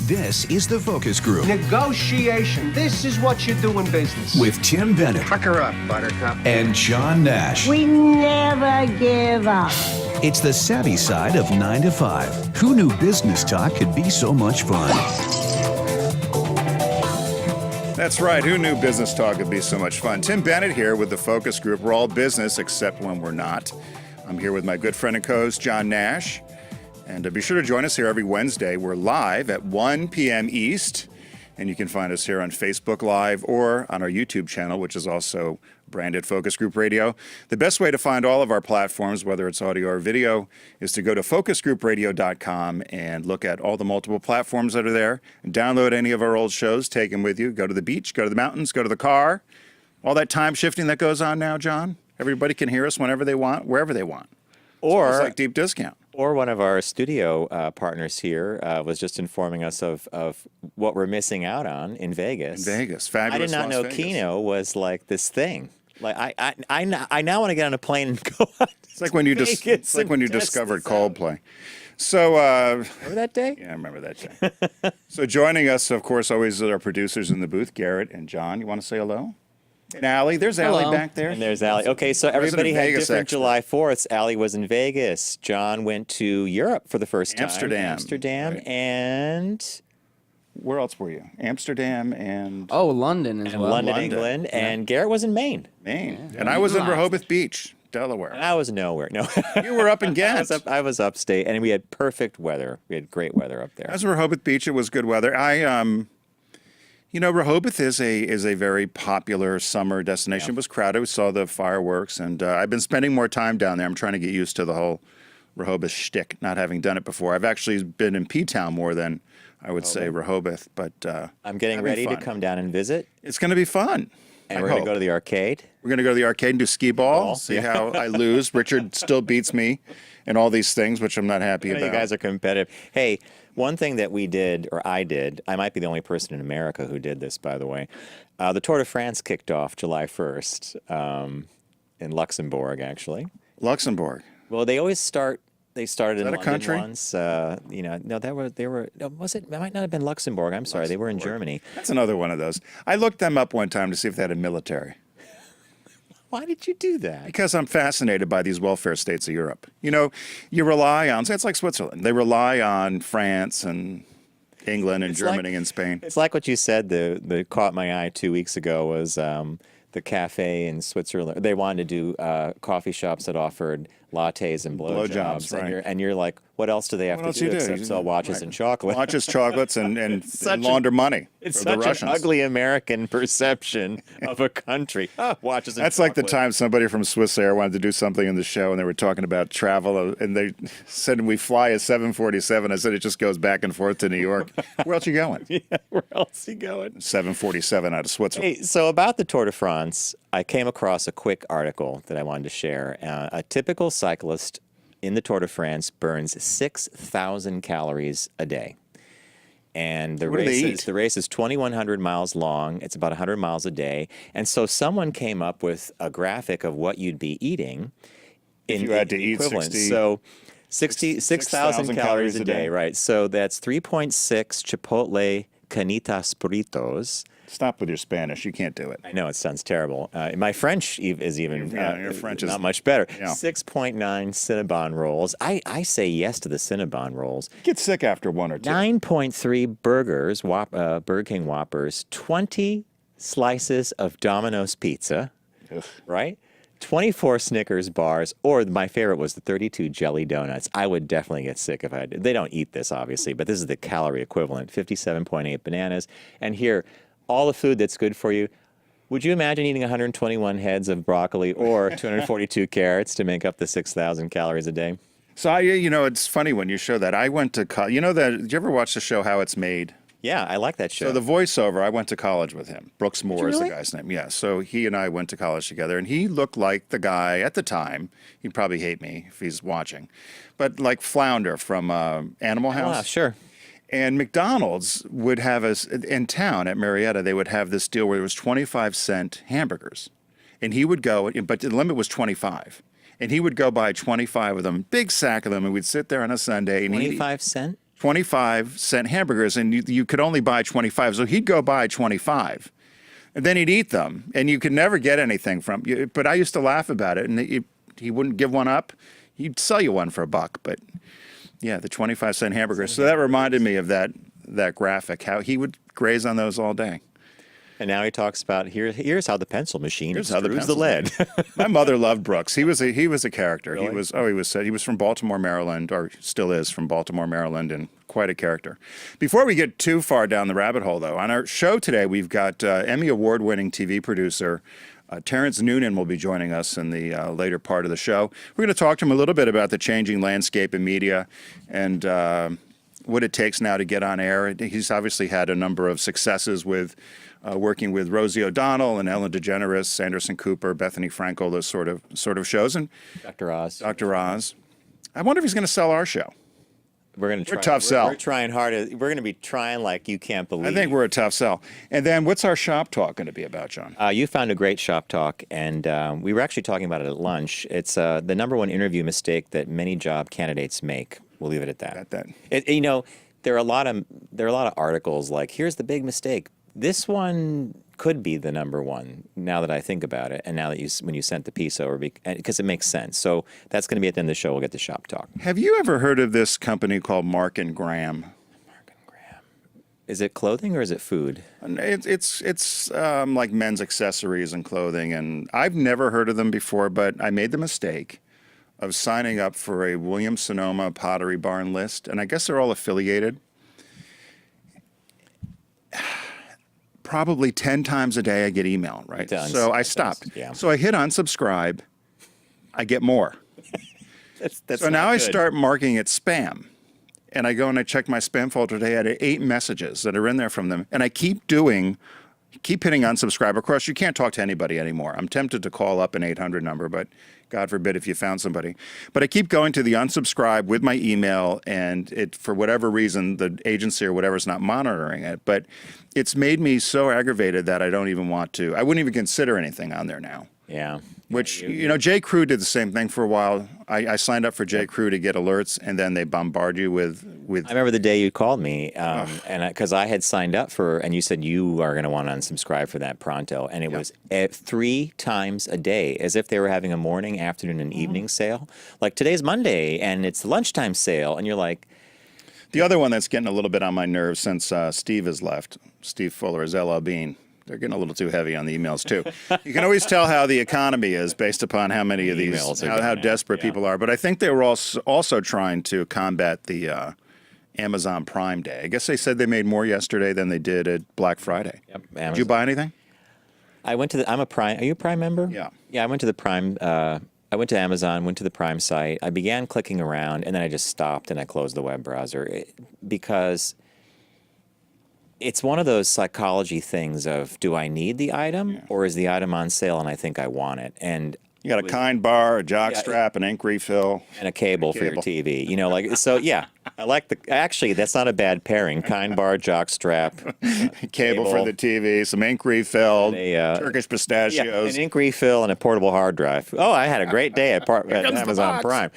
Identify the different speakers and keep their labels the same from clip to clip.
Speaker 1: This is The Focus Group
Speaker 2: Negotiation. This is what you do in business.
Speaker 1: with Tim Bennett
Speaker 2: Fuck her up, Buttercup.
Speaker 1: and John Nash.
Speaker 3: We never give up.
Speaker 1: It's the savvy side of 9 to 5. Who knew business talk could be so much fun?
Speaker 4: That's right. Who knew business talk could be so much fun? Tim Bennett here with the Focus Group. We're all business except when we're not. I'm here with my good friend and co-host, John Nash. And be sure to join us here every Wednesday. We're live at 1 p.m. East. And you can find us here on Facebook Live or on our YouTube channel, which is also branded Focus Group Radio. The best way to find all of our platforms, whether it's audio or video, is to go to focusgroupradio.com and look at all the multiple platforms that are there. And download any of our old shows, take them with you. Go to the beach, go to the mountains, go to the car. All that time shifting that goes on now, John. Everybody can hear us whenever they want, wherever they want.
Speaker 5: Or
Speaker 4: it's like deep discount.
Speaker 5: Or one of our studio partners here was just informing us of what we're missing out on in Vegas.
Speaker 4: In Vegas, fabulous.
Speaker 5: I did not
Speaker 4: Las
Speaker 5: know
Speaker 4: Vegas.
Speaker 5: Keno was like this thing. Like I now want to get on a plane and go out.
Speaker 4: It's like when you
Speaker 5: Vegas and test
Speaker 4: discovered
Speaker 5: this out.
Speaker 4: Coldplay. So
Speaker 5: Remember that day?
Speaker 4: yeah, I remember that day. So joining us, of course, always are our producers in the booth, Garrett and John. You want to say hello? And Allie, there's Allie back there.
Speaker 5: And there's Allie. Okay, so everybody had
Speaker 4: Vegas
Speaker 5: different
Speaker 4: expert.
Speaker 5: July 4ths. Allie was in Vegas. John went to Europe for the first time.
Speaker 4: Amsterdam. Right.
Speaker 5: And
Speaker 4: Where else were you? Amsterdam and
Speaker 6: Oh, London as well.
Speaker 5: London,
Speaker 4: London.
Speaker 5: England.
Speaker 4: Yeah.
Speaker 5: And Garrett was in Maine.
Speaker 4: Maine. And I was in Rehoboth Beach,
Speaker 5: And
Speaker 4: Delaware.
Speaker 5: I was nowhere. No.
Speaker 4: You were up in Ghent.
Speaker 5: I was upstate, and we had perfect weather. We had great weather up there.
Speaker 4: I was in Rehoboth Beach. It was good weather. Rehoboth is a very popular summer destination. It was crowded. We saw the fireworks, and I've been spending more time down there. I'm trying to get used to the whole Rehoboth shtick, not having done it before. I've actually been in P-Town more than I would say Rehoboth, but
Speaker 5: I'm getting
Speaker 4: having
Speaker 5: ready to
Speaker 4: fun.
Speaker 5: come down and visit,
Speaker 4: It's going to be fun.
Speaker 5: and
Speaker 4: I
Speaker 5: we're going
Speaker 4: hope.
Speaker 5: to go to the arcade.
Speaker 4: We're going to go to the arcade and do skee ball, see how I lose. Richard still beats me in all these things, which I'm not happy
Speaker 5: I know
Speaker 4: about.
Speaker 5: you guys are competitive. Hey, one thing that we did, or I did, I might be the only person in America who did this, by the way. The Tour de France kicked off July 1st in Luxembourg, actually.
Speaker 4: Luxembourg.
Speaker 5: Well, they always start. They started in
Speaker 4: that a
Speaker 5: London
Speaker 4: country?
Speaker 5: once. No, they were. No, was it? It might not have been Luxembourg. I'm sorry, they were in Germany.
Speaker 4: That's another one of those. I looked them up one time to see if they had a military.
Speaker 5: Why did you do that?
Speaker 4: Because I'm fascinated by these welfare states of Europe. You know, you rely on, it's like Switzerland. They rely on France and England and Germany and Spain.
Speaker 5: It's like what you said that caught my eye 2 weeks ago was the cafe in Switzerland. They wanted to do coffee shops that offered lattes and blowjobs.
Speaker 4: right.
Speaker 5: And you're like, what else do they have
Speaker 4: What
Speaker 5: to
Speaker 4: else
Speaker 5: do
Speaker 4: you do?
Speaker 5: except sell watches
Speaker 4: Right.
Speaker 5: and chocolate?
Speaker 4: Watches, chocolates, and
Speaker 5: Such
Speaker 4: launder money
Speaker 5: It's
Speaker 4: for the
Speaker 5: such
Speaker 4: Russians.
Speaker 5: an ugly American perception of a country. Watches and
Speaker 4: That's like the
Speaker 5: chocolate.
Speaker 4: time somebody from Swiss Air wanted to do something in the show, and they were talking about travel, and they said, we fly a 747. I said, it just goes back and forth to New York. Where else you going?
Speaker 5: Yeah, where else you going?
Speaker 4: 747 out of Switzerland.
Speaker 5: Hey, so about the Tour de France, I came across a quick article that I wanted to share. A typical cyclist in the Tour de France burns 6,000 calories a day. And
Speaker 4: What do they eat?
Speaker 5: the race is 2,100 miles long. It's about 100 miles a day. And so someone came up with a graphic of what you'd be eating in
Speaker 4: you had to eat
Speaker 5: equivalent.
Speaker 4: 60
Speaker 5: So 6,000 calories a day, right? So that's 3.6 Chipotle Canitas burritos.
Speaker 4: Stop with your Spanish. You can't do it.
Speaker 5: I know it sounds terrible. My French is even
Speaker 4: Your French is
Speaker 5: not much better.
Speaker 4: Yeah.
Speaker 5: 6.9 Cinnabon rolls. I say yes to the Cinnabon rolls.
Speaker 4: Get sick after one or two.
Speaker 5: 9.3 burgers, Burger King Whoppers. 20 slices of Domino's pizza.
Speaker 4: Ugh.
Speaker 5: Right? 24 Snickers bars, or my favorite was the 32 jelly donuts. I would definitely get sick if I did. They don't eat this, obviously, but this is the calorie equivalent. 57.8 bananas. And here, all the food that's good for you. Would you imagine eating 121 heads of broccoli or 242 carrots to make up the 6,000 calories a day?
Speaker 4: So, it's funny when you show that. I went to college. Did you ever watch the show How It's Made?
Speaker 5: Yeah, I like that show.
Speaker 4: So the voiceover, I went to college with him. Brooks Moore is
Speaker 5: really?
Speaker 4: the guy's name. Yeah. So he and I went to college together, and he looked like the guy at the time. He'd probably hate me if he's watching, but like Flounder from Animal House.
Speaker 5: Ah, sure.
Speaker 4: And McDonald's would have us in town at Marietta. They would have this deal where it was 25-cent hamburgers, and he would go, but the limit was 25, and he would go buy 25 of them, big sack of them, and we'd sit there on a Sunday and
Speaker 5: 25 cent?
Speaker 4: 25-cent hamburgers, and you could only buy 25. So he'd go buy 25, and then he'd eat them, and you could never get anything from you. But I used to laugh about it, and he wouldn't give one up. He'd sell you one for $1, but yeah, the 25-cent hamburgers. So that reminded me of that graphic, how he would graze on those all day.
Speaker 5: And now he talks about here's how the pencil machine extrudes the lead.
Speaker 4: My mother loved Brooks. He was a character.
Speaker 5: Really?
Speaker 4: He was from Baltimore, Maryland, or still is from Baltimore, Maryland, and quite a character. Before we get too far down the rabbit hole, though, on our show today we've got Emmy award-winning TV producer Terence Noonan will be joining us in the later part of the show. We're going to talk to him a little bit about the changing landscape in media and what it takes now to get on air. He's obviously had a number of successes with working with Rosie O'Donnell and Ellen DeGeneres, Anderson Cooper, Bethany Frankel, those sort of shows, and
Speaker 5: Dr. Oz.
Speaker 4: Dr. Oz. I wonder if he's going to sell our show.
Speaker 5: We're going to try.
Speaker 4: We're a tough sell.
Speaker 5: We're trying hard. We're going to be trying like you can't believe.
Speaker 4: I think we're a tough sell. And then what's our shop talk going to be about, John?
Speaker 5: You found a great shop talk, and we were actually talking about it at lunch. It's the number one interview mistake that many job candidates make. We'll leave it at that. There are a lot of articles like, here's the big mistake. This one could be the number one now that I think about it, and now that when you sent the piece over, because it makes sense. So that's going to be at the end of the show. We'll get to shop talk.
Speaker 4: Have you ever heard of this company called Mark and Graham?
Speaker 5: Mark and Graham. Is it clothing or is it food?
Speaker 4: It's like men's accessories and clothing, and I've never heard of them before, but I made the mistake of signing up for a Williams-Sonoma Pottery Barn list, and I guess they're all affiliated. Probably 10 times a day I get email, right? So I stopped.
Speaker 5: Yeah.
Speaker 4: So I hit unsubscribe. I get more.
Speaker 5: That's
Speaker 4: so now
Speaker 5: not
Speaker 4: I
Speaker 5: good.
Speaker 4: start marking it spam. And I go and I check my spam folder today. I had 8 messages that are in there from them. And I keep hitting unsubscribe. Of course, you can't talk to anybody anymore. I'm tempted to call up an 800 number, but God forbid if you found somebody. But I keep going to the unsubscribe with my email, and it, for whatever reason, the agency or whatever is not monitoring it. But it's made me so aggravated that I don't even want to. I wouldn't even consider anything on there now.
Speaker 5: Yeah.
Speaker 4: Which, J. Crew did the same thing for a while. I signed up for J. Crew to get alerts, and then they bombard you with.
Speaker 5: I remember the day you called me, and because I had signed up for, and you said you are going to want to unsubscribe for that pronto, and it was 3 times a day, as if they were having a morning, afternoon, and evening sale. Like today's Monday, and it's the lunchtime sale, and you're like.
Speaker 4: The other one that's getting a little bit on my nerves since Steve has left, Steve Fuller, is L.L. Bean. They're getting a little too heavy on the emails, too. You can always tell how the economy is based upon how many of these, how desperate people are. But I think they were also trying to combat the Amazon Prime Day. I guess they said they made more yesterday than they did at Black Friday.
Speaker 5: Yep,
Speaker 4: Did you buy anything?
Speaker 5: I went to I'm a Prime. Are you a Prime member?
Speaker 4: Yeah.
Speaker 5: Yeah, I went to the Prime. I went to Amazon, went to the Prime site. I began clicking around, and then I just stopped and I closed the web browser because it's one of those psychology things of, do I need the item or is the item on sale and I think I want it? And
Speaker 4: you got a kind bar, a jock strap, an ink refill.
Speaker 5: And a cable for your TV. So I like actually, that's not a bad pairing. Kind bar, jock strap.
Speaker 4: Cable for the TV, some ink refill, Turkish pistachios.
Speaker 5: Yeah, an ink refill and a portable hard drive. Oh, I had a great day at Amazon Prime.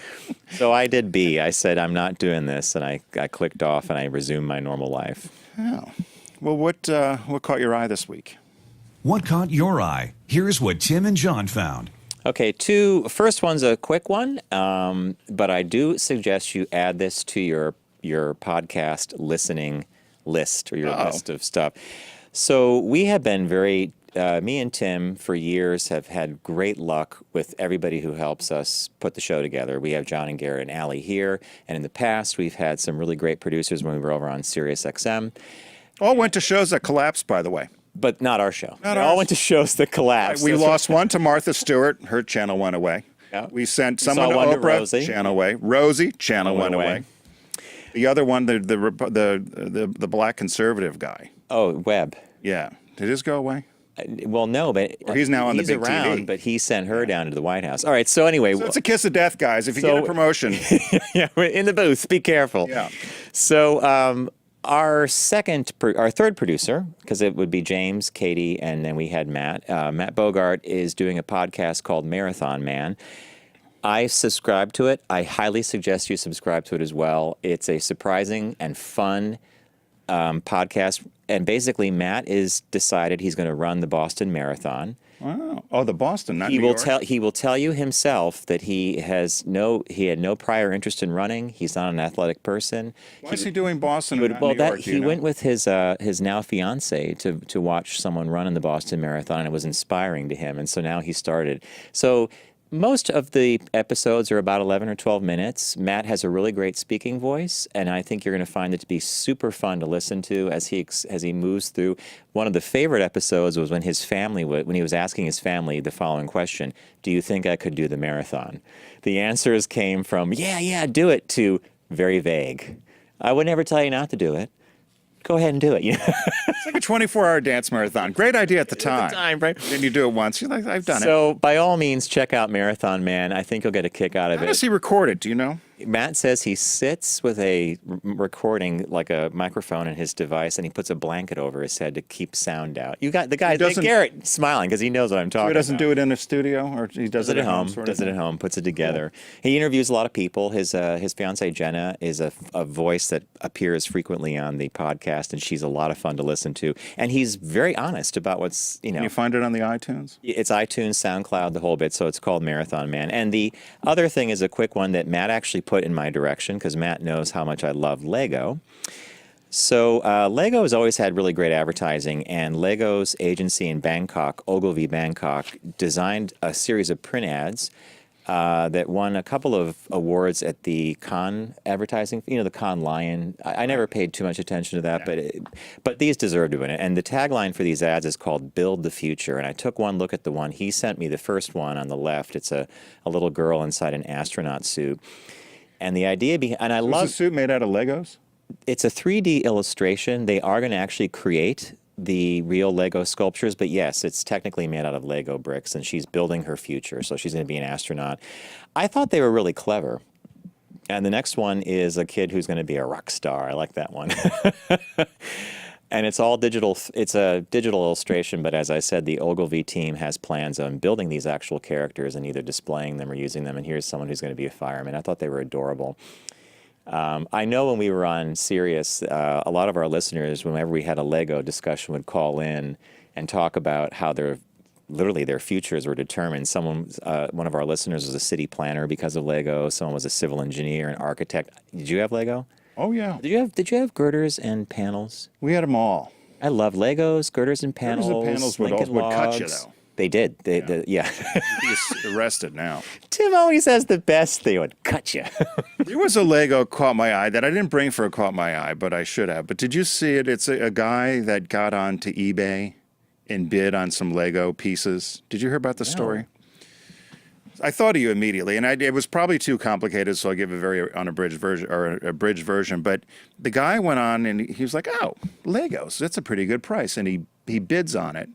Speaker 5: So I did B. I said, I'm not doing this. And I clicked off and I resumed my normal life.
Speaker 4: Oh. Well, what caught your eye this week?
Speaker 1: What caught your eye? Here's what Tim and John found.
Speaker 5: Okay, first one's a quick one, but I do suggest you add this to your podcast listening list or your list of stuff. So we have been me and Tim for years have had great luck with everybody who helps us put the show together. We have John and Garrett and Allie here, and in the past we've had some really great producers when we were over on Sirius XM.
Speaker 4: All went to shows that collapsed, by the way.
Speaker 5: But not our show. All went to shows that collapsed.
Speaker 4: We lost one to Martha Stewart. Her channel went away.
Speaker 5: Yeah.
Speaker 4: We sent someone to Oprah.
Speaker 5: Rosie.
Speaker 4: Channel away. Rosie. Channel went away. The other one, the black conservative guy.
Speaker 5: Oh, Webb.
Speaker 4: Yeah. Did his go away?
Speaker 5: Well, no, but
Speaker 4: or he's now on the big
Speaker 5: around,
Speaker 4: TV.
Speaker 5: But he sent her down to the White House. All right. So anyway,
Speaker 4: it's a kiss of death, guys. If you get a promotion,
Speaker 5: in the booth, be careful.
Speaker 4: Yeah.
Speaker 5: So. Our third producer, because it would be James, Katie, and then we had Matt. Matt Bogart is doing a podcast called Marathon Man. I subscribe to it. I highly suggest you subscribe to it as well. It's a surprising and fun podcast. And basically, Matt is decided he's going to run the Boston Marathon.
Speaker 4: Wow. Oh, the Boston, not
Speaker 5: He
Speaker 4: New
Speaker 5: will
Speaker 4: York.
Speaker 5: he will tell you himself that he had no prior interest in running. He's not an athletic person.
Speaker 4: Why is he doing Boston and not New York?
Speaker 5: He went with his now fiance to watch someone run in the Boston Marathon, and it was inspiring to him. And so now he started. So most of the episodes are about 11 or 12 minutes. Matt has a really great speaking voice, and I think you're going to find it to be super fun to listen to as he moves through. One of the favorite episodes was when when he was asking his family the following question: "Do you think I could do the marathon?" The answers came from "Yeah, do it" to very vague. I would never tell you not to do it. Go ahead and do it.
Speaker 4: It's like a 24-hour dance marathon. Great idea at the time.
Speaker 5: Right?
Speaker 4: Then you do it once. You're like, I've done it.
Speaker 5: So by all means, check out Marathon Man. I think you'll get a kick out of
Speaker 4: How
Speaker 5: it.
Speaker 4: does he record it? Do you know?
Speaker 5: Matt says he sits with a recording, like a microphone in his device, and he puts a blanket over his head to keep sound out. You got the guy, Garrett, smiling because he knows what I'm talking about.
Speaker 4: He doesn't do it in a studio, or he does it at home?
Speaker 5: Does it at home, puts it together. He interviews a lot of people. His fiancee, Jenna, is a voice that appears frequently on the podcast, and she's a lot of fun to listen to. And he's very honest about what's,
Speaker 4: Can you find it on the iTunes?
Speaker 5: It's iTunes, SoundCloud, the whole bit, so it's called Marathon Man. And the other thing is a quick one that Matt actually put in my direction, because Matt knows how much I love Lego. So Lego has always had really great advertising, and Lego's agency in Bangkok, Ogilvy Bangkok, designed a series of print ads that won a couple of awards at the Cannes advertising, the Cannes Lion. I never paid too much attention to that, but these deserve to win it. And the tagline for these ads is called "Build the Future." And I took one look at the one he sent me, the first one on the left. It's a little girl inside an astronaut suit. And the idea behind, and I love.
Speaker 4: Is the suit made out of Legos?
Speaker 5: It's a 3D illustration. They are going to actually create the real Lego sculptures, but yes, it's technically made out of Lego bricks, and she's building her future, so she's going to be an astronaut. I thought they were really clever. And the next one is a kid who's going to be a rock star. I like that one. And it's all digital. It's a digital illustration, but as I said, the Ogilvy team has plans on building these actual characters and either displaying them or using them. And here's someone who's going to be a fireman. I thought they were adorable. I know when we were on Sirius, a lot of our listeners, whenever we had a Lego discussion, would call in and talk about how their futures were determined. One of our listeners was a city planner because of Lego. Someone was a civil engineer, an architect. Did you have Lego?
Speaker 4: Oh yeah.
Speaker 5: Did you have girders and panels?
Speaker 4: We had them all.
Speaker 5: I love Legos, girders and panels.
Speaker 4: Girders and panels would cut you though.
Speaker 5: They did. Yeah.
Speaker 4: He's arrested now.
Speaker 5: Tim always has the best. They would cut you.
Speaker 4: There was a Lego caught my eye that I didn't bring for a caught my eye, but I should have. But did you see it? It's a guy that got onto eBay and bid on some Lego pieces. Did you hear about the story? I thought of you immediately, and it was probably too complicated, so I'll give a very unabridged version or a abridged version. But the guy went on and he was like, "Oh, Legos, that's a pretty good price," and he bids on it.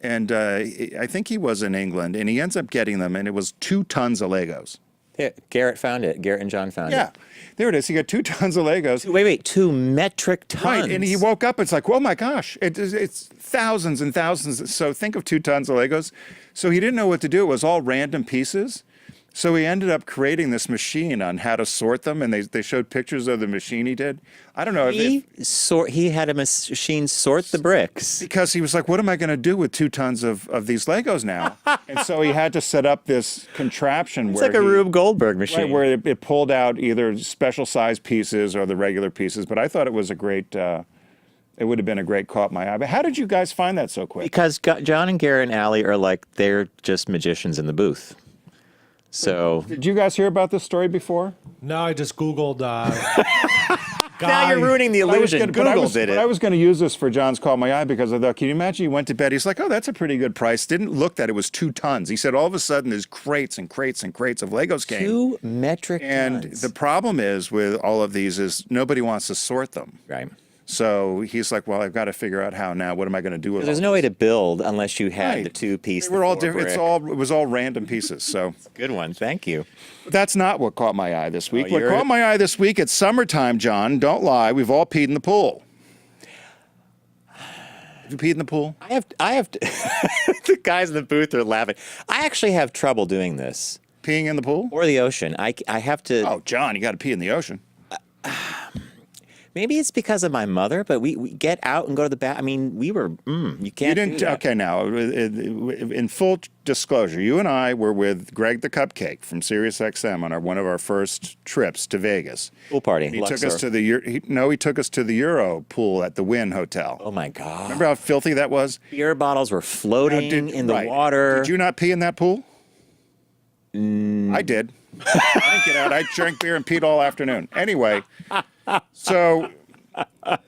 Speaker 4: And I think he was in England, and he ends up getting them, and it was 2 tons of Legos.
Speaker 5: Yeah, Garrett found it. Garrett and John found it.
Speaker 4: Yeah, there it is. He got 2 tons of Legos.
Speaker 5: Wait, 2 metric tons.
Speaker 4: Right, and he woke up, it's like, oh my gosh, it's thousands and thousands. So think of 2 tons of Legos. So he didn't know what to do. It was all random pieces. So he ended up creating this machine on how to sort them, and they showed pictures of the machine he did. I don't know
Speaker 5: He had a machine sort the bricks.
Speaker 4: Because he was like, what am I going to do with 2 tons of these Legos now? And so he had to set up this contraption
Speaker 5: It's like a Rube Goldberg machine.
Speaker 4: Right, where it pulled out either special size pieces or the regular pieces. But I thought it was a great, it would have been a great caught my eye. But how did you guys find that so quick?
Speaker 5: Because John and Garrett and Allie are like, they're just magicians in the booth. So
Speaker 4: did you guys hear about this story before?
Speaker 6: No, I just Googled.
Speaker 5: now you're ruining the illusion. Google did it.
Speaker 4: But I was going to use this for John's Caught My Eye because I thought, can you imagine you went to bed, he's like, oh, that's a pretty good price. Didn't look that it was 2 tons. He said all of a sudden there's crates and crates and crates of Legos came.
Speaker 5: 2 metric tons.
Speaker 4: And the problem is with all of these is nobody wants to sort them.
Speaker 5: Right.
Speaker 4: So he's like, well, I've got to figure out how now. What am I going to do with
Speaker 5: There's
Speaker 4: all
Speaker 5: no
Speaker 4: this?
Speaker 5: way to build unless you had the 2 pieces.
Speaker 4: They were all different. It was all random pieces. So
Speaker 5: good one. Thank you.
Speaker 4: That's not what caught my eye this week.
Speaker 5: Oh,
Speaker 4: What caught my eye this week, it's summertime, John. Don't lie. We've all peed in the pool. Have you peed in the pool?
Speaker 5: I have the guys in the booth are laughing. I actually have trouble doing this.
Speaker 4: Peeing in the pool?
Speaker 5: Or the ocean. I have to.
Speaker 4: Oh, John, you got to pee in the ocean.
Speaker 5: Maybe it's because of my mother, but we get out and go to the bath. I mean, you can't.
Speaker 4: You didn't.
Speaker 5: Do that.
Speaker 4: Okay, now, in full disclosure, you and I were with Greg the Cupcake from SiriusXM on one of our first trips to Vegas.
Speaker 5: Pool party.
Speaker 4: He took us to the he took us to the Euro pool at the Wynn Hotel.
Speaker 5: Oh my God!
Speaker 4: Remember how filthy that was?
Speaker 5: Beer bottles were floating in the
Speaker 4: right.
Speaker 5: water.
Speaker 4: Did you not pee in that pool? I did. I didn't get out. I drank beer and peed all afternoon. Anyway, so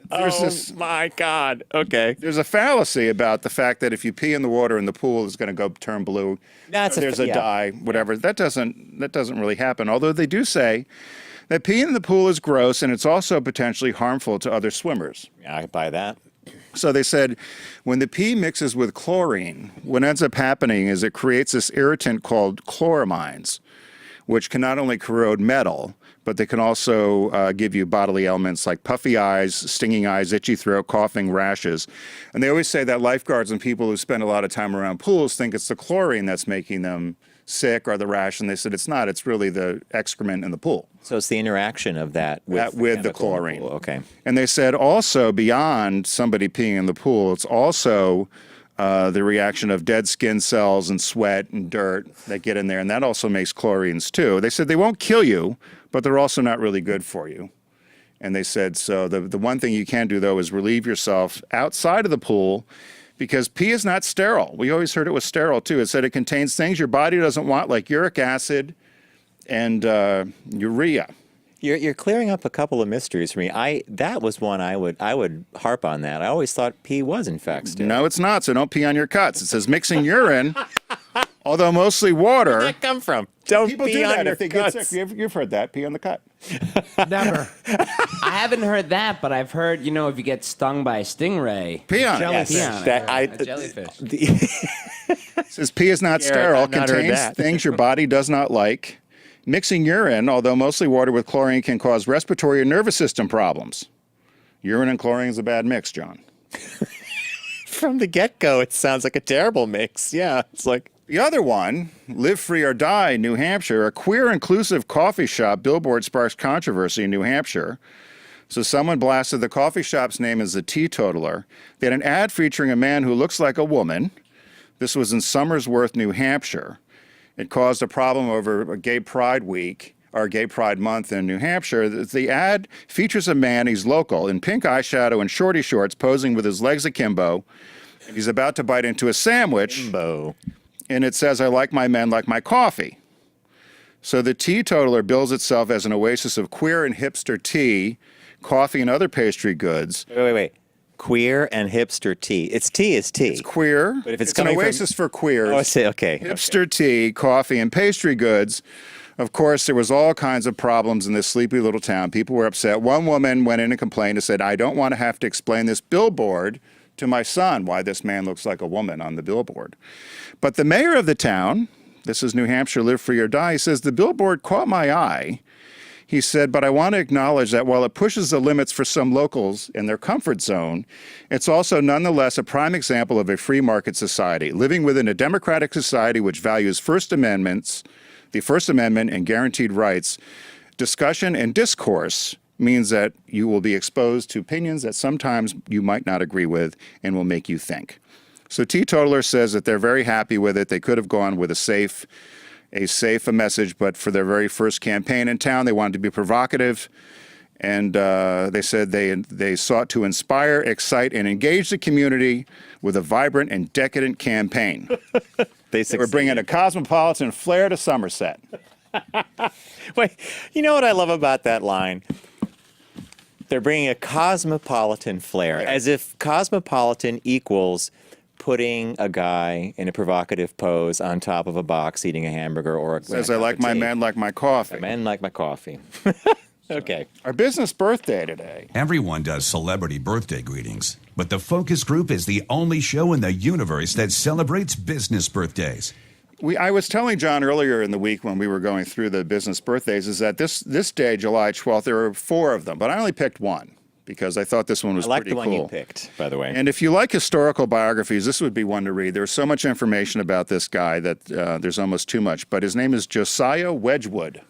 Speaker 4: there's this.
Speaker 5: My God. Okay.
Speaker 4: There's a fallacy about the fact that if you pee in the water and the pool is going to go turn blue,
Speaker 5: There's
Speaker 4: a dye, whatever. That doesn't really happen. Although they do say that peeing in the pool is gross and it's also potentially harmful to other swimmers.
Speaker 5: Yeah, I buy that.
Speaker 4: So they said when the pee mixes with chlorine, what ends up happening is it creates this irritant called chloramines, which can not only corrode metal, but they can also give you bodily ailments like puffy eyes, stinging eyes, itchy throat, coughing, rashes. And they always say that lifeguards and people who spend a lot of time around pools think it's the chlorine that's making them sick or the rash, and they said it's not. It's really the excrement in the pool.
Speaker 5: So it's the interaction of that with
Speaker 4: with the
Speaker 5: chemical in
Speaker 4: chlorine.
Speaker 5: pool. Okay.
Speaker 4: And they said also beyond somebody peeing in the pool, it's also the reaction of dead skin cells and sweat and dirt that get in there, and that also makes chlorines too. They said they won't kill you, but they're also not really good for you. And they said, so the one thing you can do, though, is relieve yourself outside of the pool because pee is not sterile. We always heard it was sterile, too. It said it contains things your body doesn't want, like uric acid and urea.
Speaker 5: You're clearing up a couple of mysteries for me. That was one I would harp on that. I always thought pee was in fact sterile.
Speaker 4: No, it's not, so don't pee on your cuts. It says mixing urine, although mostly water.
Speaker 5: Where'd that come from? Don't
Speaker 4: People
Speaker 5: pee
Speaker 4: do
Speaker 5: on
Speaker 4: that
Speaker 5: your
Speaker 4: if they
Speaker 5: cuts.
Speaker 4: get sick. You've heard that, pee on the cut.
Speaker 6: Never.
Speaker 7: I haven't heard that, but I've heard, if you get stung by a stingray,
Speaker 4: Pee on it.
Speaker 7: pee on it. A jellyfish.
Speaker 4: It says pee is not sterile,
Speaker 5: I've not heard
Speaker 4: contains
Speaker 5: that.
Speaker 4: things your body does not like. Mixing urine, although mostly water with chlorine, can cause respiratory and nervous system problems. Urine and chlorine is a bad mix, John.
Speaker 5: From the get-go, it sounds like a terrible mix. Yeah, it's like...
Speaker 4: The other one, Live Free or Die, New Hampshire, a queer-inclusive coffee shop billboard sparks controversy in New Hampshire. So someone blasted the coffee shop's name as the Teetotaler. They had an ad featuring a man who looks like a woman. This was in Somersworth, New Hampshire. It caused a problem over a Gay Pride Week, or Gay Pride Month in New Hampshire. The ad features a man, he's local, in pink eyeshadow and shorty shorts, posing with his legs akimbo. And he's about to bite into a sandwich.
Speaker 5: Bo.
Speaker 4: And it says, I like my men like my coffee. So the Teetotaler bills itself as an oasis of queer and hipster tea, coffee, and other pastry goods.
Speaker 5: Wait. Queer and hipster tea. It's tea is tea.
Speaker 4: It's queer.
Speaker 5: But if it's
Speaker 4: an
Speaker 5: coming from-
Speaker 4: oasis for queers.
Speaker 5: Oh, I see. Okay.
Speaker 4: Hipster tea, coffee, and pastry goods. Of course, there was all kinds of problems in this sleepy little town. People were upset. One woman went in and complained and said, I don't want to have to explain this billboard to my son, why this man looks like a woman on the billboard. But the mayor of the town, this is New Hampshire, Live Free or Die, he says, the billboard caught my eye. He said, but I want to acknowledge that while it pushes the limits for some locals in their comfort zone, it's also nonetheless a prime example of a free market society, living within a democratic society which values the First Amendment and guaranteed rights. Discussion and discourse means that you will be exposed to opinions that sometimes you might not agree with and will make you think. So Teetotaler says that they're very happy with it. They could have gone with a safe message, but for their very first campaign in town, they wanted to be provocative. And they said they sought to inspire, excite, and engage the community with a vibrant and decadent campaign. They were bringing a cosmopolitan flair to Somerset.
Speaker 5: Wait, you know what I love about that line? They're bringing a cosmopolitan flair, as if cosmopolitan equals putting a guy in a provocative pose on top of a box eating a hamburger or a
Speaker 4: Says, I like my men like my coffee.
Speaker 5: Men like my coffee. Okay.
Speaker 4: Our business birthday today.
Speaker 1: Everyone does celebrity birthday greetings, but the Focus Group is the only show in the universe that celebrates business birthdays.
Speaker 4: I was telling John earlier in the week when we were going through the business birthdays is that this day, July 12th, there were 4 of them, but I only picked one because I thought this one was
Speaker 5: I like
Speaker 4: pretty
Speaker 5: the one
Speaker 4: cool.
Speaker 5: you picked, by the way.
Speaker 4: And if you like historical biographies, this would be one to read. There's so much information about this guy that there's almost too much. But his name is Josiah Wedgwood.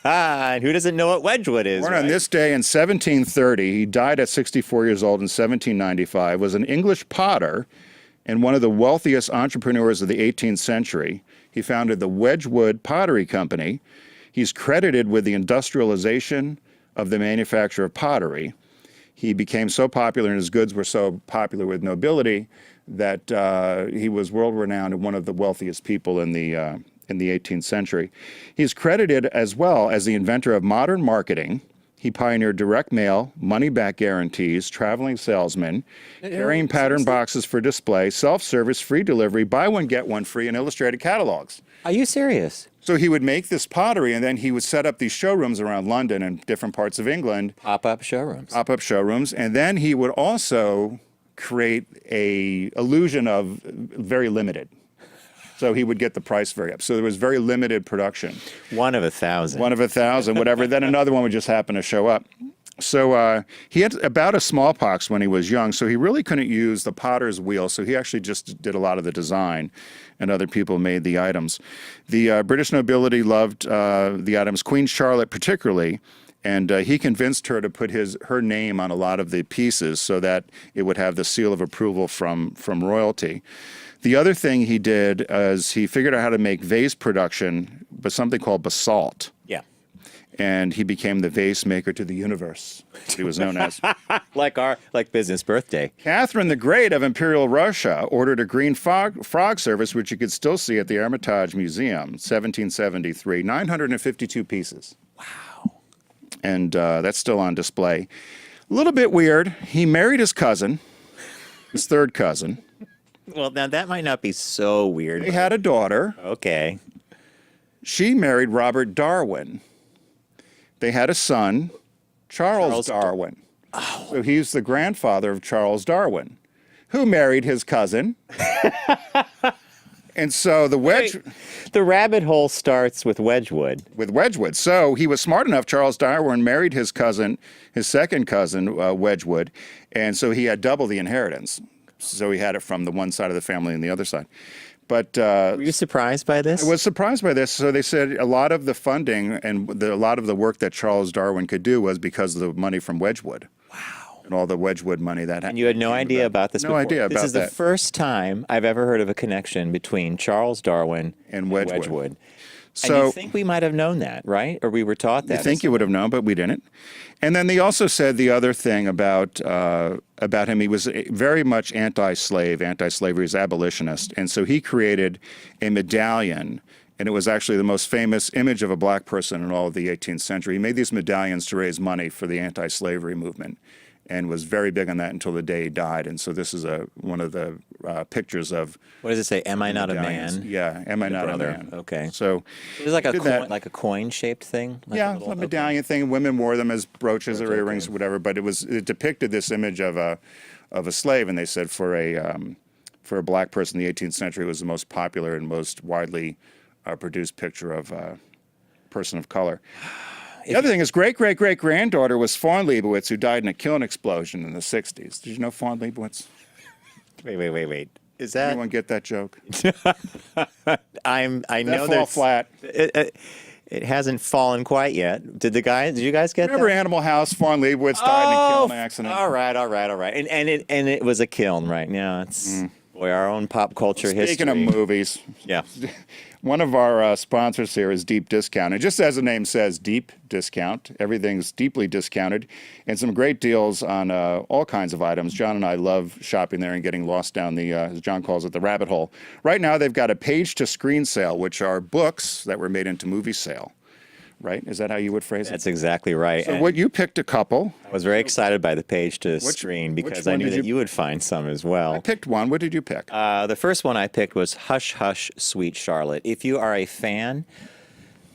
Speaker 5: And who doesn't know what Wedgwood is?
Speaker 4: Born
Speaker 5: right?
Speaker 4: on this day in 1730. He died at 64 years old in 1795. Was an English potter and one of the wealthiest entrepreneurs of the 18th century. He founded the Wedgwood Pottery Company. He's credited with the industrialization of the manufacture of pottery. He became so popular and his goods were so popular with nobility that he was world-renowned and one of the wealthiest people in the 18th century. He's credited as well as the inventor of modern marketing. He pioneered direct mail, money-back guarantees, traveling salesmen, carrying pattern boxes for display, self-service, free delivery, buy one, get one free, and illustrated catalogs.
Speaker 5: Are you serious?
Speaker 4: So he would make this pottery, and then he would set up these showrooms around London and different parts of England.
Speaker 5: Pop-up showrooms.
Speaker 4: Pop-up showrooms. And then he would also create a illusion of very limited. So he would get the price very up. So there was very limited production.
Speaker 5: One of 1,000.
Speaker 4: One of 1,000, whatever. Then another one would just happen to show up. So he had about a smallpox when he was young, so he really couldn't use the potter's wheel. So he actually just did a lot of the design, and other people made the items. The British nobility loved the items, Queen Charlotte particularly, and he convinced her to put her name on a lot of the pieces so that it would have the seal of approval from royalty. The other thing he did is he figured out how to make vase production, but something called basalt.
Speaker 5: Yeah.
Speaker 4: And he became the vase maker to the universe, he was known as.
Speaker 5: like business birthday.
Speaker 4: Catherine the Great of Imperial Russia ordered a green frog service, which you could still see at the Hermitage Museum, 1773, 952 pieces.
Speaker 5: Wow.
Speaker 4: And that's still on display. A little bit weird. He married his cousin, his third cousin.
Speaker 5: Well, now that might not be so weird.
Speaker 4: They had a daughter.
Speaker 5: Okay.
Speaker 4: She married Robert Darwin. They had a son, Charles Darwin.
Speaker 5: Oh.
Speaker 4: So he's the grandfather of Charles Darwin, who married his cousin. And so
Speaker 5: the rabbit hole starts with Wedgwood.
Speaker 4: With Wedgwood. So he was smart enough, Charles Darwin married his cousin, his second cousin, Wedgwood, and so he had double the inheritance. So he had it from the one side of the family and the other side. But
Speaker 5: Were you surprised by this?
Speaker 4: I was surprised by this. So they said a lot of the funding and a lot of the work that Charles Darwin could do was because of the money from Wedgwood.
Speaker 5: Wow.
Speaker 4: And all the Wedgwood money that
Speaker 5: And you had no idea about this before?
Speaker 4: No idea about that.
Speaker 5: This is the first time I've ever heard of a connection between Charles Darwin
Speaker 4: And Wedgwood.
Speaker 5: And you think we might have known that, right? Or we were taught that.
Speaker 4: I think you would have known, but we didn't. And then they also said the other thing about him, he was very much anti-slave, anti-slavery, he was abolitionist. And so he created a medallion, and it was actually the most famous image of a black person in all of the 18th century. He made these medallions to raise money for the anti-slavery movement and was very big on that until the day he died. And so this is one of the pictures of...
Speaker 5: What does it say? Am I not a
Speaker 4: medallions.
Speaker 5: man?
Speaker 4: Yeah, am I not a man?
Speaker 5: Okay.
Speaker 4: So
Speaker 5: it was like
Speaker 4: did that.
Speaker 5: like a coin-shaped thing? Like
Speaker 4: yeah,
Speaker 5: little-
Speaker 4: a medallion thing. Women wore them as brooches or earrings or whatever. But it depicted this image of a slave, and they said for a black person in the 18th century, it was the most popular and most widely produced picture of a person of color. The other thing is great-great-great-granddaughter was Fawn Leibowitz, who died in a kiln explosion in the 60s. Did you know Fawn Leibowitz?
Speaker 5: Wait. Is that...
Speaker 4: Anyone get that joke?
Speaker 5: I know
Speaker 4: That fall
Speaker 5: there's...
Speaker 4: flat.
Speaker 5: It hasn't fallen quite yet. Did you guys get
Speaker 4: Remember
Speaker 5: that?
Speaker 4: Animal House? Fawn Leibowitz died in a kiln accident.
Speaker 5: All right. And it was a kiln right now. It's boy, our own pop culture history.
Speaker 4: Speaking of movies,
Speaker 5: Yeah.
Speaker 4: one of our sponsors here is Deep Discount. And just as the name says, Deep Discount, everything's deeply discounted and some great deals on all kinds of items. John and I love shopping there and getting lost down the, as John calls it, the rabbit hole. Right now, they've got a page-to-screen sale, which are books that were made into movie sale. Right? Is that how you would phrase it?
Speaker 5: That's exactly right.
Speaker 4: So what you picked a couple.
Speaker 5: I was very excited by the page to screen because I knew that you would find some as well.
Speaker 4: I picked one. What did you pick?
Speaker 5: The first one I picked was Hush, Hush, Sweet Charlotte. If you are a fan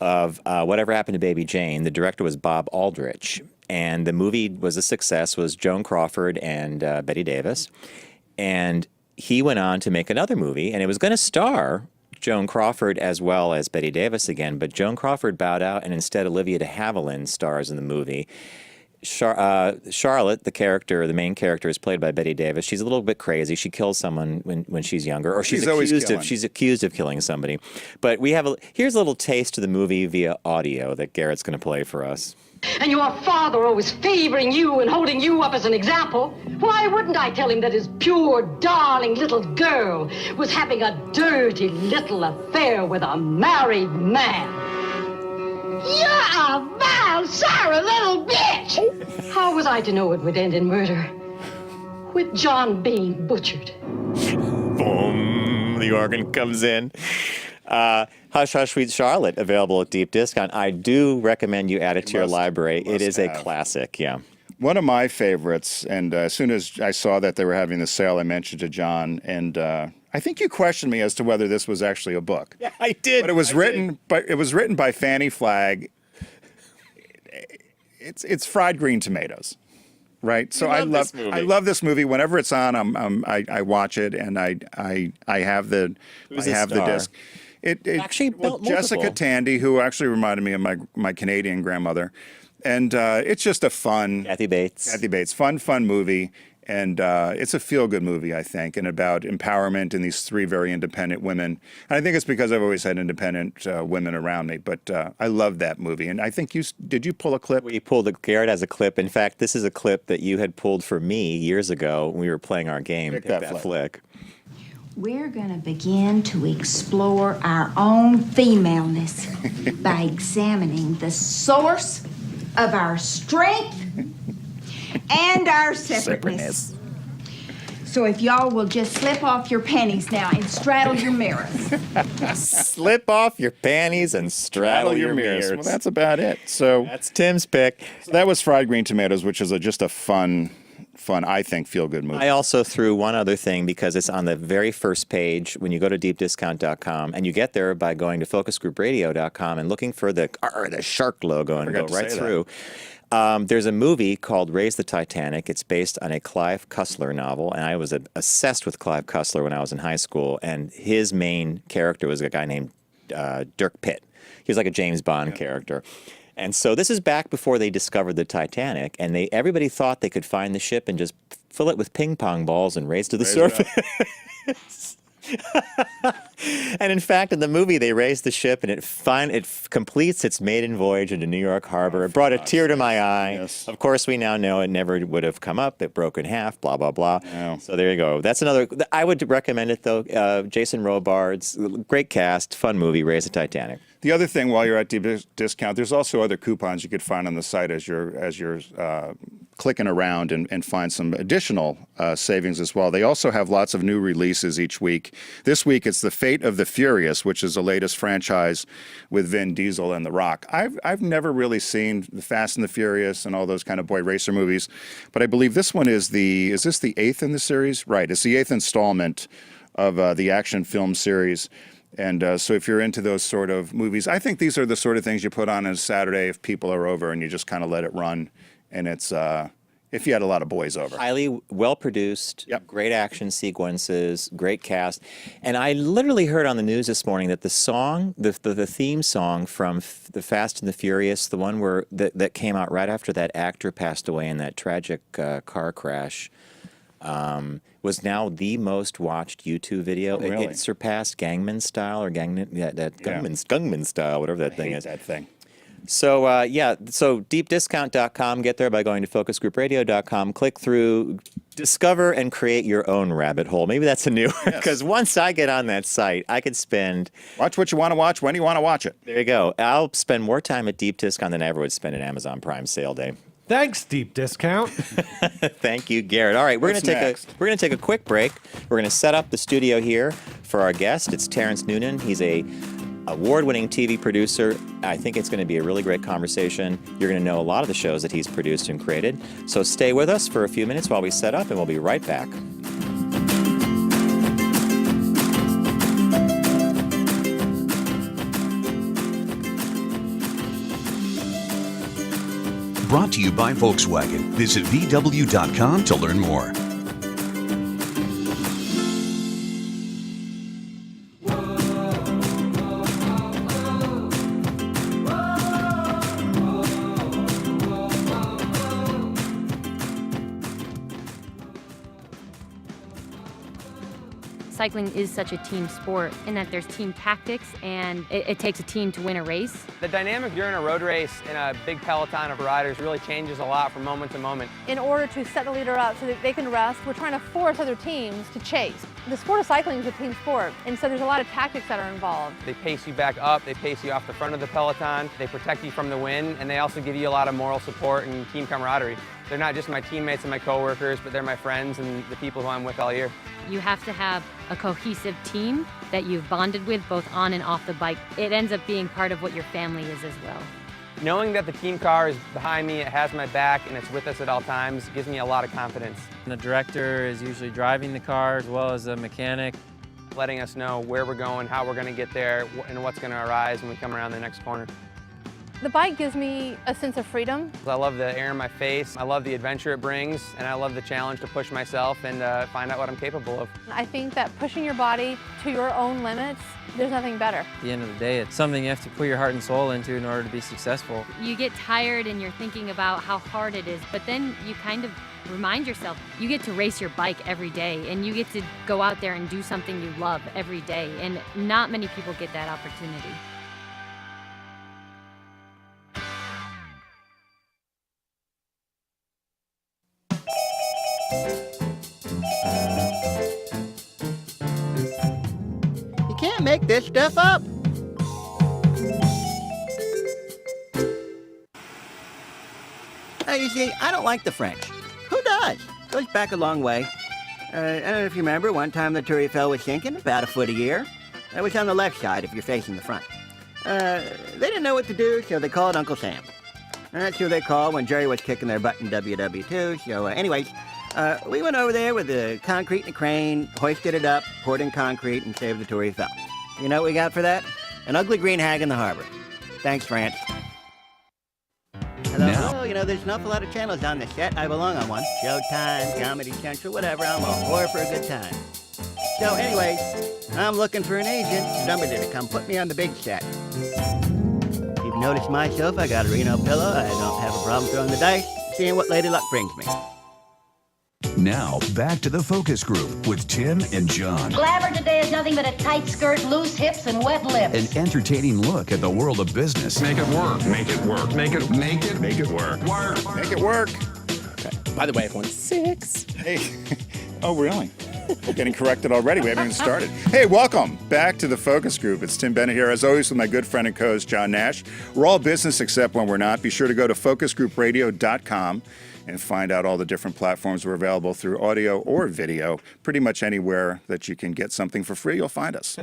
Speaker 5: of Whatever Happened to Baby Jane, the director was Bob Aldrich. And the movie was a success, was Joan Crawford and Bette Davis. And he went on to make another movie, and it was going to star Joan Crawford as well as Bette Davis again, but Joan Crawford bowed out, and instead Olivia de Havilland stars in the movie. Charlotte, the main character, is played by Bette Davis. She's a little bit crazy. She kills someone when she's younger, or she's accused of killing somebody. But here's a little taste of the movie via audio that Garrett's going to play for us.
Speaker 6: And your father always favoring you and holding you up as an example. Why wouldn't I tell him that his pure, darling little girl was having a dirty little affair with a married man? You're a vile, sorry little bitch! How was I to know it would end in murder? With John being butchered.
Speaker 5: Boom! The organ comes in. Hush Hush Sweet Charlotte, available at deep discount. I do recommend you add it to your library. It is a classic, yeah.
Speaker 4: One of my favorites, and as soon as I saw that they were having the sale, I mentioned to John, and I think you questioned me as to whether this was actually a book.
Speaker 5: Yeah, I did.
Speaker 4: But it was written by Fannie Flagg. It's fried green tomatoes, right? So I love this movie. Whenever it's on, I watch it, and I have the disc. Jessica Tandy, who actually reminded me of my Canadian grandmother, and it's just a fun
Speaker 5: Kathy Bates,
Speaker 4: fun movie, and it's a feel-good movie, I think, and about empowerment in these three very independent women. And I think it's because I've always had independent women around me, but I love that movie. And I think did you pull a clip?
Speaker 5: Garrett has a clip. In fact, this is a clip that you had pulled for me years ago when we were playing our game. Pick that flick.
Speaker 8: We're going to begin to explore our own femaleness by examining the source of our strength and our separateness. So if y'all will just slip off your panties now and straddle your mirrors.
Speaker 5: Slip off your panties and straddle your mirrors.
Speaker 4: Well, that's about it. So
Speaker 5: that's Tim's pick.
Speaker 4: So that was Fried Green Tomatoes, which is just a fun, I think, feel-good movie.
Speaker 5: I also threw one other thing because it's on the very first page when you go to deepdiscount.com, and you get there by going to focusgroupradio.com and looking for the shark logo and go right through. There's a movie called Raise the Titanic. It's based on a Clive Cussler novel, and I was obsessed with Clive Cussler when I was in high school, and his main character was a guy named Dirk Pitt. He was like a James Bond character. And so this is back before they discovered the Titanic, and everybody thought they could find the ship and just fill it with ping pong balls and raise to the surface. And in fact, in the movie, they raised the ship, and it completes its maiden voyage into New York Harbor. It brought a tear to my eye.
Speaker 4: Yes.
Speaker 5: Of course, we now know it never would have come up. It broke in half, blah, blah, blah.
Speaker 4: Yeah.
Speaker 5: So there you go. That's another. I would recommend it, though. Jason Robards, great cast, fun movie, Raise the Titanic.
Speaker 4: The other thing, while you're at deep discount, there's also other coupons you could find on the site as you're clicking around and find some additional savings as well. They also have lots of new releases each week. This week, it's The Fate of the Furious, which is the latest franchise with Vin Diesel and The Rock. I've never really seen The Fast and the Furious and all those kind of boy racer movies, but I believe this one is this the 8th in the series? Right, it's the 8th installment of the action film series. And so if you're into those sort of movies, I think these are the sort of things you put on a Saturday if people are over and you just kind of let it run. And it's if you had a lot of boys over.
Speaker 5: Highly well-produced, great action sequences, great cast. And I literally heard on the news this morning that the song, the theme song from The Fast and the Furious, the one that came out right after that actor passed away in that tragic car crash, was now the most watched YouTube video.
Speaker 4: Oh, really?
Speaker 5: It surpassed Gangnam Style or Gangnam Style, whatever that thing is.
Speaker 4: That thing.
Speaker 5: So, so deepdiscount.com, get there by going to focusgroupradio.com, click through, discover and create your own rabbit hole. Maybe that's a new one, because once I get on that site, I could spend...
Speaker 4: Watch what you want to watch, when you want to watch it.
Speaker 5: There you go. I'll spend more time at Deep Discount than I ever would spend at Amazon Prime Sale Day.
Speaker 9: Thanks, Deep Discount.
Speaker 5: Thank you, Garrett. All right, we're going to take a quick break. We're going to set up the studio here for our guest. It's Terrence Noonan. He's a award-winning TV producer. I think it's going to be a really great conversation. You're going to know a lot of the shows that he's produced and created. So stay with us for a few minutes while we set up, and we'll be right back.
Speaker 1: Brought to you by Volkswagen. Visit VW.com to learn more.
Speaker 10: cycling is such a team sport in that there's team tactics and it takes a team to win a race.
Speaker 11: The dynamic during a road race in a big peloton of riders really changes a lot from moment to moment.
Speaker 12: In order to set the leader up so that they can rest, we're trying to force other teams to chase. The sport of cycling is a team sport, and so there's a lot of tactics that are involved.
Speaker 11: They pace you back up, they pace you off the front of the peloton, they protect you from the wind, and they also give you a lot of moral support and team camaraderie. They're not just my teammates and my coworkers, but they're my friends and the people who I'm with all year.
Speaker 10: You have to have a cohesive team that you've bonded with both on and off the bike. It ends up being part of what your family is as well.
Speaker 11: Knowing that the team car is behind me, it has my back, and it's with us at all times gives me a lot of confidence.
Speaker 13: The director is usually driving the car as well as the mechanic.
Speaker 11: Letting us know where we're going, how we're going to get there, and what's going to arise when we come around the next corner.
Speaker 12: The bike gives me a sense of freedom.
Speaker 11: I love the air in my face, I love the adventure it brings, and I love the challenge to push myself and find out what I'm capable of.
Speaker 12: I think that pushing your body to your own limits, there's nothing better.
Speaker 13: At the end of the day, it's something you have to put your heart and soul into in order to be successful.
Speaker 10: You get tired and you're thinking about how hard it is, but then you kind of remind yourself you get to race your bike every day and you get to go out there and do something you love every day, and not many people get that opportunity.
Speaker 14: You can't make this stuff up. You see, I don't like the French. Who does? Goes back a long way. I don't know if you remember, one time the Tour Eiffel was sinking, about a foot a year. That was on the left side if you're facing the front. They didn't know what to do, so they called Uncle Sam. And that's who they called when Jerry was kicking their butt in WW2. So anyways, we went over there with the concrete and the crane, hoisted it up, poured in concrete, and saved the Tour Eiffel. You know what we got for that? An ugly green hag in the harbor. Thanks, France. Hello.
Speaker 1: Now.
Speaker 14: Well, you know, there's an awful lot of channels on the set. I belong on one. Showtime, Comedy Central, whatever. I'm a whore for a good time. So anyways, I'm looking for an agent, somebody to come put me on the big set. If you've noticed myself, I got a Reno pillow. I don't have a problem throwing the dice, seeing what lady luck brings me.
Speaker 1: Now, back to the focus group with Tim and John.
Speaker 6: Glamour today is nothing but a tight skirt, loose hips, and wet lips.
Speaker 1: An entertaining look at the world of business.
Speaker 15: Make it work. Make it work. Make it work.
Speaker 4: Work. Make it work.
Speaker 16: Okay. By the way, everyone's 6.
Speaker 4: Hey. Oh, really? We're getting corrected already. We haven't even started. Hey, welcome back to the focus group. It's Tim Bennett here, as always, with my good friend and co-host, John Nash. We're all business except when we're not. Be sure to go to focusgroupradio.com and find out all the different platforms we're available through audio or video. Pretty much anywhere that you can get something for free, you'll find us.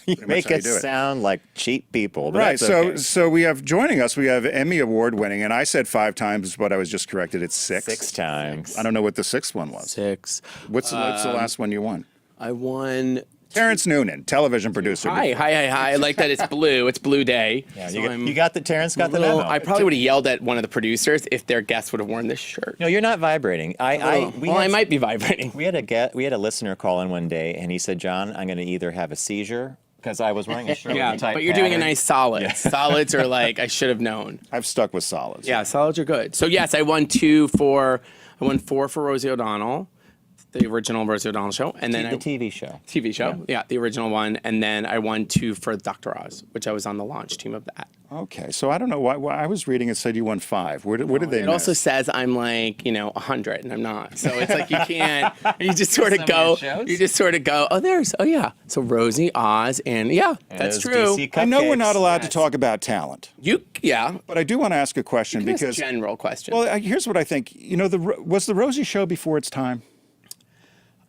Speaker 5: You make us sound like cheap people. But
Speaker 4: Right.
Speaker 5: that's okay.
Speaker 4: So we have joining us, we have Emmy Award winning, and I said 5 times, but I was just corrected. It's 6.
Speaker 5: 6 times.
Speaker 4: I don't know what the 6th one was.
Speaker 16: 6.
Speaker 4: What's the last one you won?
Speaker 16: I won.
Speaker 4: Terrence Noonan, television producer.
Speaker 16: Hi. I like that it's blue. It's Blue Day.
Speaker 5: Yeah,
Speaker 16: So
Speaker 5: you got the Terrence got the memo.
Speaker 16: I probably would have yelled at one of the producers if their guest would have worn this shirt.
Speaker 5: No, you're not vibrating.
Speaker 16: I might be vibrating.
Speaker 5: We had a listener call in one day, and he said, "John, I'm going to either have a seizure because I was wearing a shirt."
Speaker 16: Yeah,
Speaker 5: with a tight
Speaker 16: but you're doing a
Speaker 5: pattern."
Speaker 16: nice solid.
Speaker 5: Yeah.
Speaker 16: Solids are like I should have known.
Speaker 4: I've stuck with solids.
Speaker 16: Yeah, solids are good. So yes, I won 4 for Rosie O'Donnell, the original Rosie O'Donnell show, and then
Speaker 5: the TV show.
Speaker 16: TV show, yeah, the original one, and then I won 2 for Dr. Oz, which I was on the launch team of that.
Speaker 4: Okay, so I don't know why I was reading it said you won 5. Where did they
Speaker 16: It
Speaker 4: miss?
Speaker 16: also says I'm like 100, and I'm not. So it's like you can't. You just sort of go. You just sort of go. Oh yeah. So Rosie, Oz, and yeah, that's true.
Speaker 4: I know we're not allowed to talk about talent.
Speaker 16: Yeah.
Speaker 4: But I do want to ask a question
Speaker 16: You can ask
Speaker 4: because
Speaker 16: general question.
Speaker 4: Well, here's what I think. You know, was the Rosie show before its time?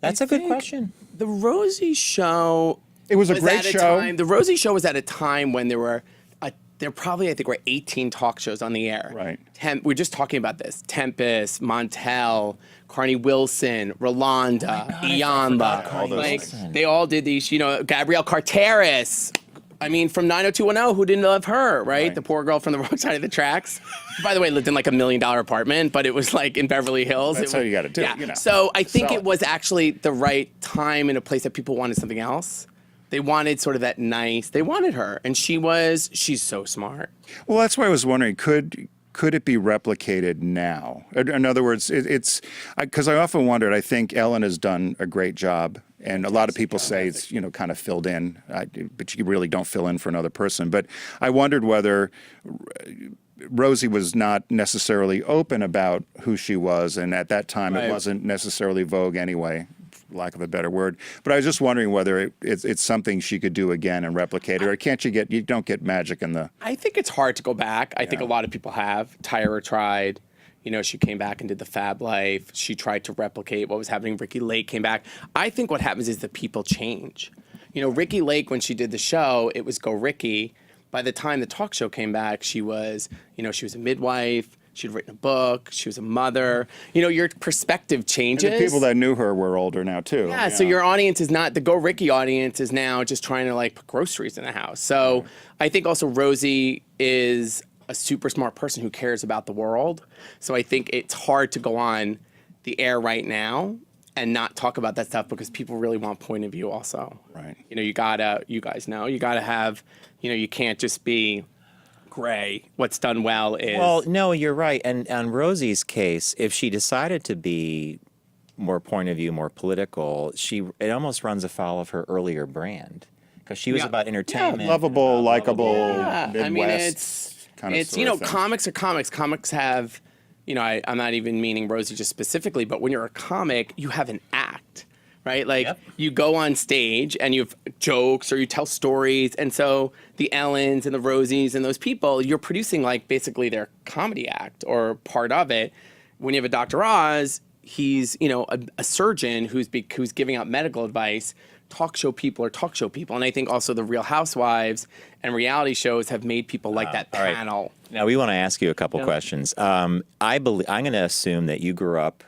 Speaker 5: That's a good question.
Speaker 16: The Rosie show.
Speaker 4: It was a great show.
Speaker 16: The Rosie show was at a time when there probably, I think, were 18 talk shows on the air.
Speaker 4: Right.
Speaker 16: We're just talking about this. Tempest, Montel, Carney Wilson, Rolanda, Iyanla. They all did these, Gabrielle Carteris. I mean, from 90210, who didn't love her, right? The poor girl from the wrong side of the tracks. By the way, lived in like $1 million apartment, but it was like in Beverly Hills.
Speaker 4: That's how you got to do
Speaker 16: Yeah.
Speaker 4: it.
Speaker 16: So I think it was actually the right time in a place that people wanted something else. They wanted sort of that nice. They wanted her, and she's so smart.
Speaker 4: Well, that's why I was wondering, could it be replicated now? In other words, it's because I often wondered. I think Ellen has done a great job And a lot of people say it's, kind of filled in, but you really don't fill in for another person. But I wondered whether Rosie was not necessarily open about who she was, and at that time it wasn't necessarily vogue anyway, for lack of a better word. But I was just wondering whether it's something she could do again and replicate it, or you don't get magic in the...
Speaker 16: I think it's hard to go back. I think a lot of people have. Tyra tried. She came back and did the Fab Life. She tried to replicate what was happening. Ricky Lake came back. I think what happens is the people change. Ricky Lake, when she did the show, it was Go Ricky. By the time the talk show came back, she was a midwife. She'd written a book. She was a mother. Your perspective changes.
Speaker 4: And the people that knew her were older now, too.
Speaker 16: Yeah, so your audience is not, the Go Ricky audience is now just trying to, put groceries in the house. So I think also Rosie is a super smart person who cares about the world. So I think it's hard to go on the air right now and not talk about that stuff because people really want point of view also.
Speaker 4: Right.
Speaker 16: You guys know, you gotta have, you can't just be gray. What's done well is...
Speaker 5: Well, no, you're right. And on Rosie's case, if she decided to be more point of view, more political, it almost runs afoul of her earlier brand. Because she was about entertainment.
Speaker 4: Yeah, lovable, likable, Midwest.
Speaker 16: I mean, it's comics are comics. Comics have, I'm not even meaning Rosie just specifically, but when you're a comic, you have an act, right? You go on stage and you have jokes or you tell stories. And so the Ellens and the Rosies and those people, you're producing basically their comedy act or part of it. When you have a Dr. Oz, he's, a surgeon who's giving out medical advice. Talk show people are talk show people. And I think also the Real Housewives and reality shows have made people like that panel.
Speaker 5: Right. Now, we want to ask you a couple questions. I'm going to assume that you grew up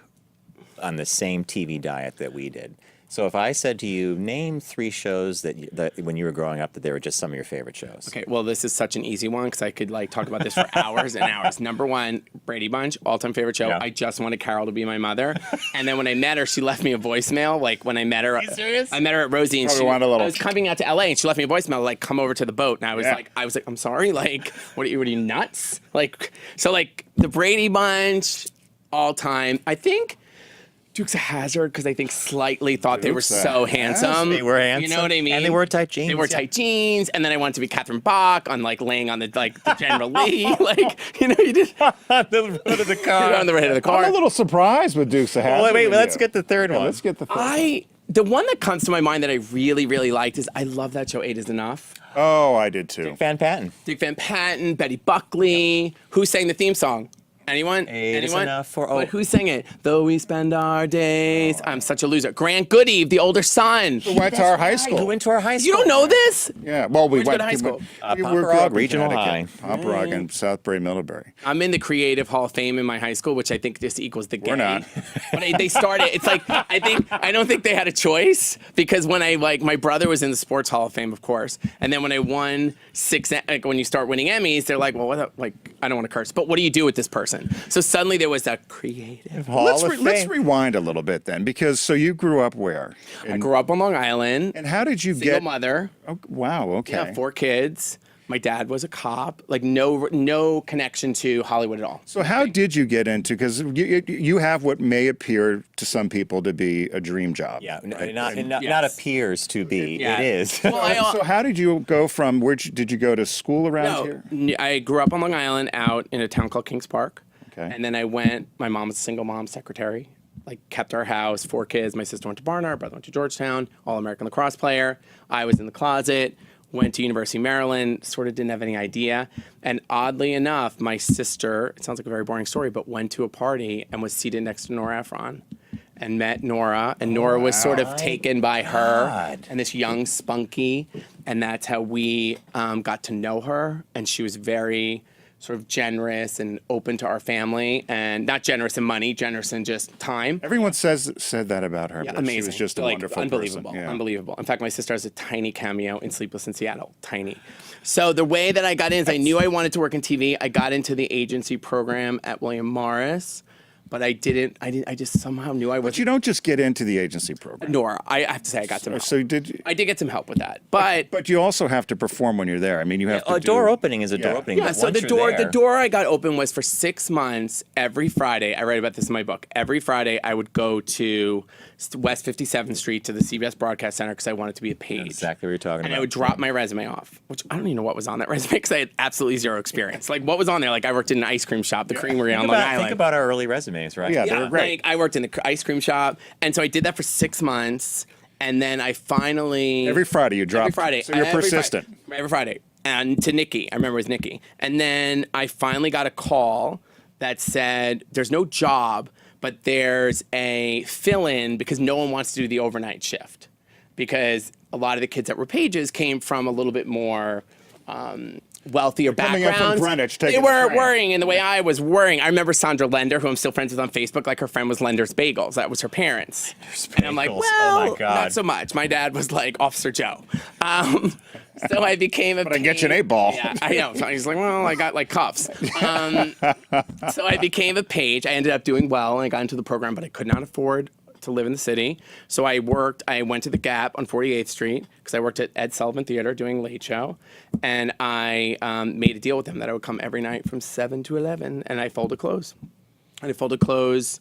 Speaker 5: on the same TV diet that we did. So if I said to you, name 3 shows that when you were growing up that they were just some of your favorite shows.
Speaker 16: Okay, well, this is such an easy one because I could talk about this for hours and hours. Number 1, Brady Bunch, all-time favorite show. Yeah. I just wanted Carol to be my mother. And then when I met her, she left me a voicemail. When I met her,
Speaker 4: Are you serious?
Speaker 16: I met her at Rosie, and I was coming out to LA, and she left me a voicemail come over to the boat. And I was like, I'm sorry, what are you nuts? The Brady Bunch, all-time. I think Dukes of Hazzard, because I think slightly thought they were so handsome.
Speaker 5: They were handsome.
Speaker 16: You know what I mean?
Speaker 5: And they wore tight jeans.
Speaker 16: They wore tight jeans, and then I wanted to be Catherine Bach on laying on the General Lee, you did
Speaker 5: on the hood of the car.
Speaker 16: On the hood of the car.
Speaker 4: I'm a little surprised with Dukes of Hazzard.
Speaker 5: Well, wait, let's get the third one.
Speaker 4: Let's get the third one.
Speaker 16: The one that comes to my mind that I really, really liked is I love that show, 8 is Enough.
Speaker 4: Oh, I did too.
Speaker 5: Dick Van Patten.
Speaker 16: Dick Van Patten, Betty Buckley. Who sang the theme song? Anyone?
Speaker 5: Eight is enough for...
Speaker 16: But who sang it? Though we spend our days... I'm such a loser. Grant Goody, the older son.
Speaker 4: Who went to our high school.
Speaker 5: Who went to our high school.
Speaker 16: You don't know this?
Speaker 4: Yeah, well, we went
Speaker 16: to high school.
Speaker 4: We
Speaker 5: Pop
Speaker 4: were
Speaker 5: Rock Regional High.
Speaker 4: Pop Rock in Southbury, Middlebury.
Speaker 16: I'm in the Creative Hall of Fame in my high school, which I think just equals the gay.
Speaker 4: We're not.
Speaker 16: But they started... It's I don't think they had a choice, because when my brother was in the Sports Hall of Fame, of course, and then when I won 6... when you start winning Emmys, they're like, well, I don't want to curse, but what do you do with this person? So suddenly there was a Creative Hall of Fame.
Speaker 4: Let's rewind a little bit then, because so you grew up where?
Speaker 16: I grew up on Long Island.
Speaker 4: And how did you
Speaker 16: Single mother.
Speaker 4: Oh, wow, okay.
Speaker 16: Yeah, 4 kids. My dad was a cop. No connection to Hollywood at all.
Speaker 4: So how did you get into, because you have what may appear to some people to be a dream job.
Speaker 5: Yeah,
Speaker 4: right?
Speaker 5: not appears to be.
Speaker 16: Yeah.
Speaker 5: It is.
Speaker 4: So how did you go from, did you go to school around here?
Speaker 16: I grew up on Long Island out in a town called Kings Park.
Speaker 4: Okay.
Speaker 16: And then my mom was a single mom secretary, kept our house, 4 kids. My sister went to Barnard, brother went to Georgetown, All-American lacrosse player. I was in the closet, went to University of Maryland, sort of didn't have any idea. And oddly enough, my sister, it sounds like a very boring story, but went to a party and was seated next to Nora Ephron and met Nora. And Nora was sort of taken by her and this young spunky. And that's how we got to know her. And she was very sort of generous and open to our family, and not generous in money, generous in just time.
Speaker 4: Everyone said that about her.
Speaker 16: Yeah,
Speaker 4: but
Speaker 16: amazing.
Speaker 4: She was just a wonderful
Speaker 16: unbelievable,
Speaker 4: person. Yeah.
Speaker 16: Unbelievable. In fact, my sister has a tiny cameo in Sleepless in Seattle, tiny. So the way that I got in is I knew I wanted to work in TV. I got into the agency program at William Morris. but I didn't. I just somehow knew I was.
Speaker 4: But you don't just get into the agency program.
Speaker 16: Nor I have to say I got some help.
Speaker 4: So did you?
Speaker 16: I did get some help with that, but
Speaker 4: you also have to perform when you're there. I mean, you have to.
Speaker 5: A door opening is a door opening.
Speaker 16: Yeah,
Speaker 5: but
Speaker 16: so
Speaker 5: once
Speaker 16: the
Speaker 5: you're there-
Speaker 16: door I got open was for 6 months. Every Friday, I write about this in my book. Every Friday, I would go to West 57th Street to the CBS Broadcast Center because I wanted to be a page.
Speaker 5: Exactly what you're talking
Speaker 16: And
Speaker 5: about.
Speaker 16: I would drop my resume off, which I don't even know what was on that resume because I had absolutely zero experience. Like, what was on there? Like, I worked in an ice cream shop, the Creamery on Long Island.
Speaker 5: Think about our early resumes, right?
Speaker 4: Yeah, they were great.
Speaker 16: Like, I worked in the ice cream shop, and so I did that for 6 months, and then I finally
Speaker 4: Every Friday you drop.
Speaker 16: Every Friday,
Speaker 4: So you're persistent.
Speaker 16: Every Friday, and to Nikki, I remember it was Nikki, and then I finally got a call that said there's no job, but there's a fill-in because no one wants to do the overnight shift because a lot of the kids that were pages came from a little bit more. Wealthier
Speaker 4: Coming in
Speaker 16: backgrounds.
Speaker 4: from Greenwich,
Speaker 16: They
Speaker 4: taking the
Speaker 16: were
Speaker 4: train.
Speaker 16: worrying in the way I was worrying. I remember Sandra Lender, who I'm still friends with on Facebook, like her friend was Lender's Bagels. That was her parents. And I'm like,
Speaker 5: Bagels.
Speaker 16: well,
Speaker 5: Oh my God.
Speaker 16: not so much. My dad was like Officer Joe. So I became a
Speaker 4: But I can get you an 8-ball.
Speaker 16: Yeah, I know. So he's like, well, I got like cuffs. So I became a page. I ended up doing well, and I got into the program, but I could not afford to live in the city. So I went to the Gap on 48th Street because I worked at Ed Sullivan Theater doing Late Show. And I made a deal with them that I would come every night from 7 to 11 and I folded clothes. And I folded clothes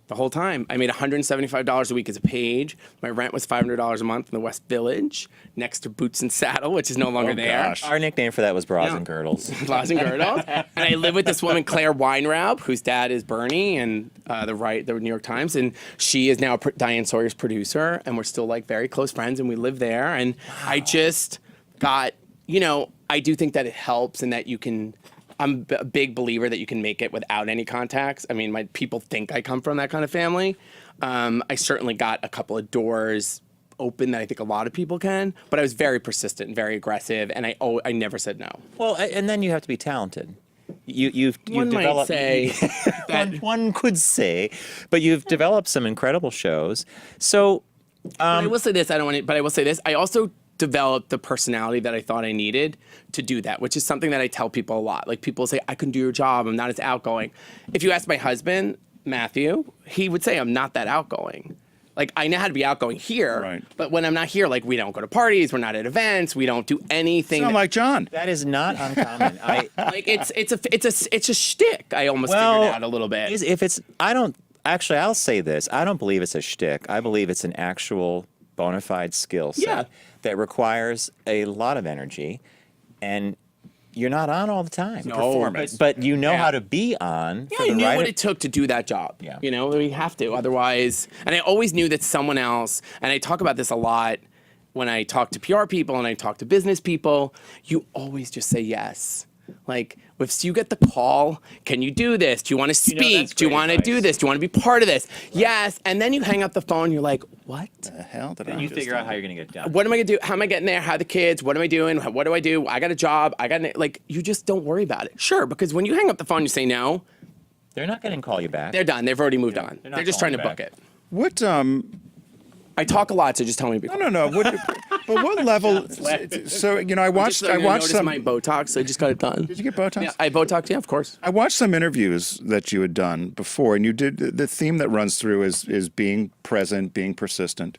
Speaker 16: the whole time. I made $175 a week as a page. My rent was $500 a month in the West Village next to Boots and Saddle, which is no longer there.
Speaker 4: gosh.
Speaker 5: Our nickname for that was Bras and Girdles.
Speaker 16: Bras and Girdles. And I live with this woman, Claire Weinraub, whose dad is Bernie and the New York Times. And she is now Diane Sawyer's producer. And we're still like very close friends and we live there. And I just got, I do think that it helps and that you can, I'm a big believer that you can make it without any contacts. I mean, my people think I come from that kind of family. I certainly got a couple of doors open that I think a lot of people can, but I was very persistent and very aggressive, and I never said no.
Speaker 5: Well, and then you have to be talented. You've
Speaker 16: One might
Speaker 5: developed.
Speaker 16: say
Speaker 5: one could say, but you've developed some incredible shows. So
Speaker 16: I will say this. I don't want to, but I will say this. I also developed the personality that I thought I needed to do that, which is something that I tell people a lot. Like people say, I can do your job. I'm not as outgoing. If you ask my husband, Matthew, he would say I'm not that outgoing. Like I know how to be outgoing here,
Speaker 4: Right.
Speaker 16: but when I'm not here, like we don't go to parties, we're not at events, we don't do anything.
Speaker 4: Sound like John.
Speaker 5: that is not uncommon.
Speaker 16: Like it's a shtick. I almost figured out a little bit.
Speaker 5: I'll say this. I don't believe it's a shtick. I believe it's an actual bona fide skill set that requires a lot of energy, and you're not on all the time.
Speaker 16: No,
Speaker 4: Performance.
Speaker 5: But you know how to be on.
Speaker 16: Yeah,
Speaker 5: for
Speaker 16: I
Speaker 5: the
Speaker 16: knew
Speaker 5: right
Speaker 16: what it took to do that job.
Speaker 5: Yeah.
Speaker 16: We have to. Otherwise, and I always knew that someone else, and I talk about this a lot when I talk to PR people and I talk to business people, you always just say yes. Like, if you get the call, can you do this? Do you want to speak? Do you want to do this? Do you want to be part of this? Yes. And then you hang up the phone, you're like, what?
Speaker 4: The hell did
Speaker 5: Then
Speaker 4: I
Speaker 5: you
Speaker 4: just
Speaker 5: figure out
Speaker 4: do?
Speaker 5: how you're going to get it done.
Speaker 16: What am I going to do? How am I getting there? How are the kids? What am I doing? What do I do? I got a job. Like, you just don't worry about it. Sure, because when you hang up the phone, you say no,
Speaker 5: They're not going to call you back.
Speaker 16: they're done. They've already moved on.
Speaker 5: They're not
Speaker 16: They're just trying to
Speaker 5: calling
Speaker 16: book
Speaker 5: back.
Speaker 16: it.
Speaker 4: What
Speaker 16: I talk a lot, so just tell me to be quiet.
Speaker 4: No. But what level? So I watched some.
Speaker 16: my Botox. I just got it done.
Speaker 4: Did you get Botox?
Speaker 16: Yeah, I Botoxed. Yeah, of course.
Speaker 4: I watched some interviews that you had done before, and you did the theme that runs through is being present, being persistent.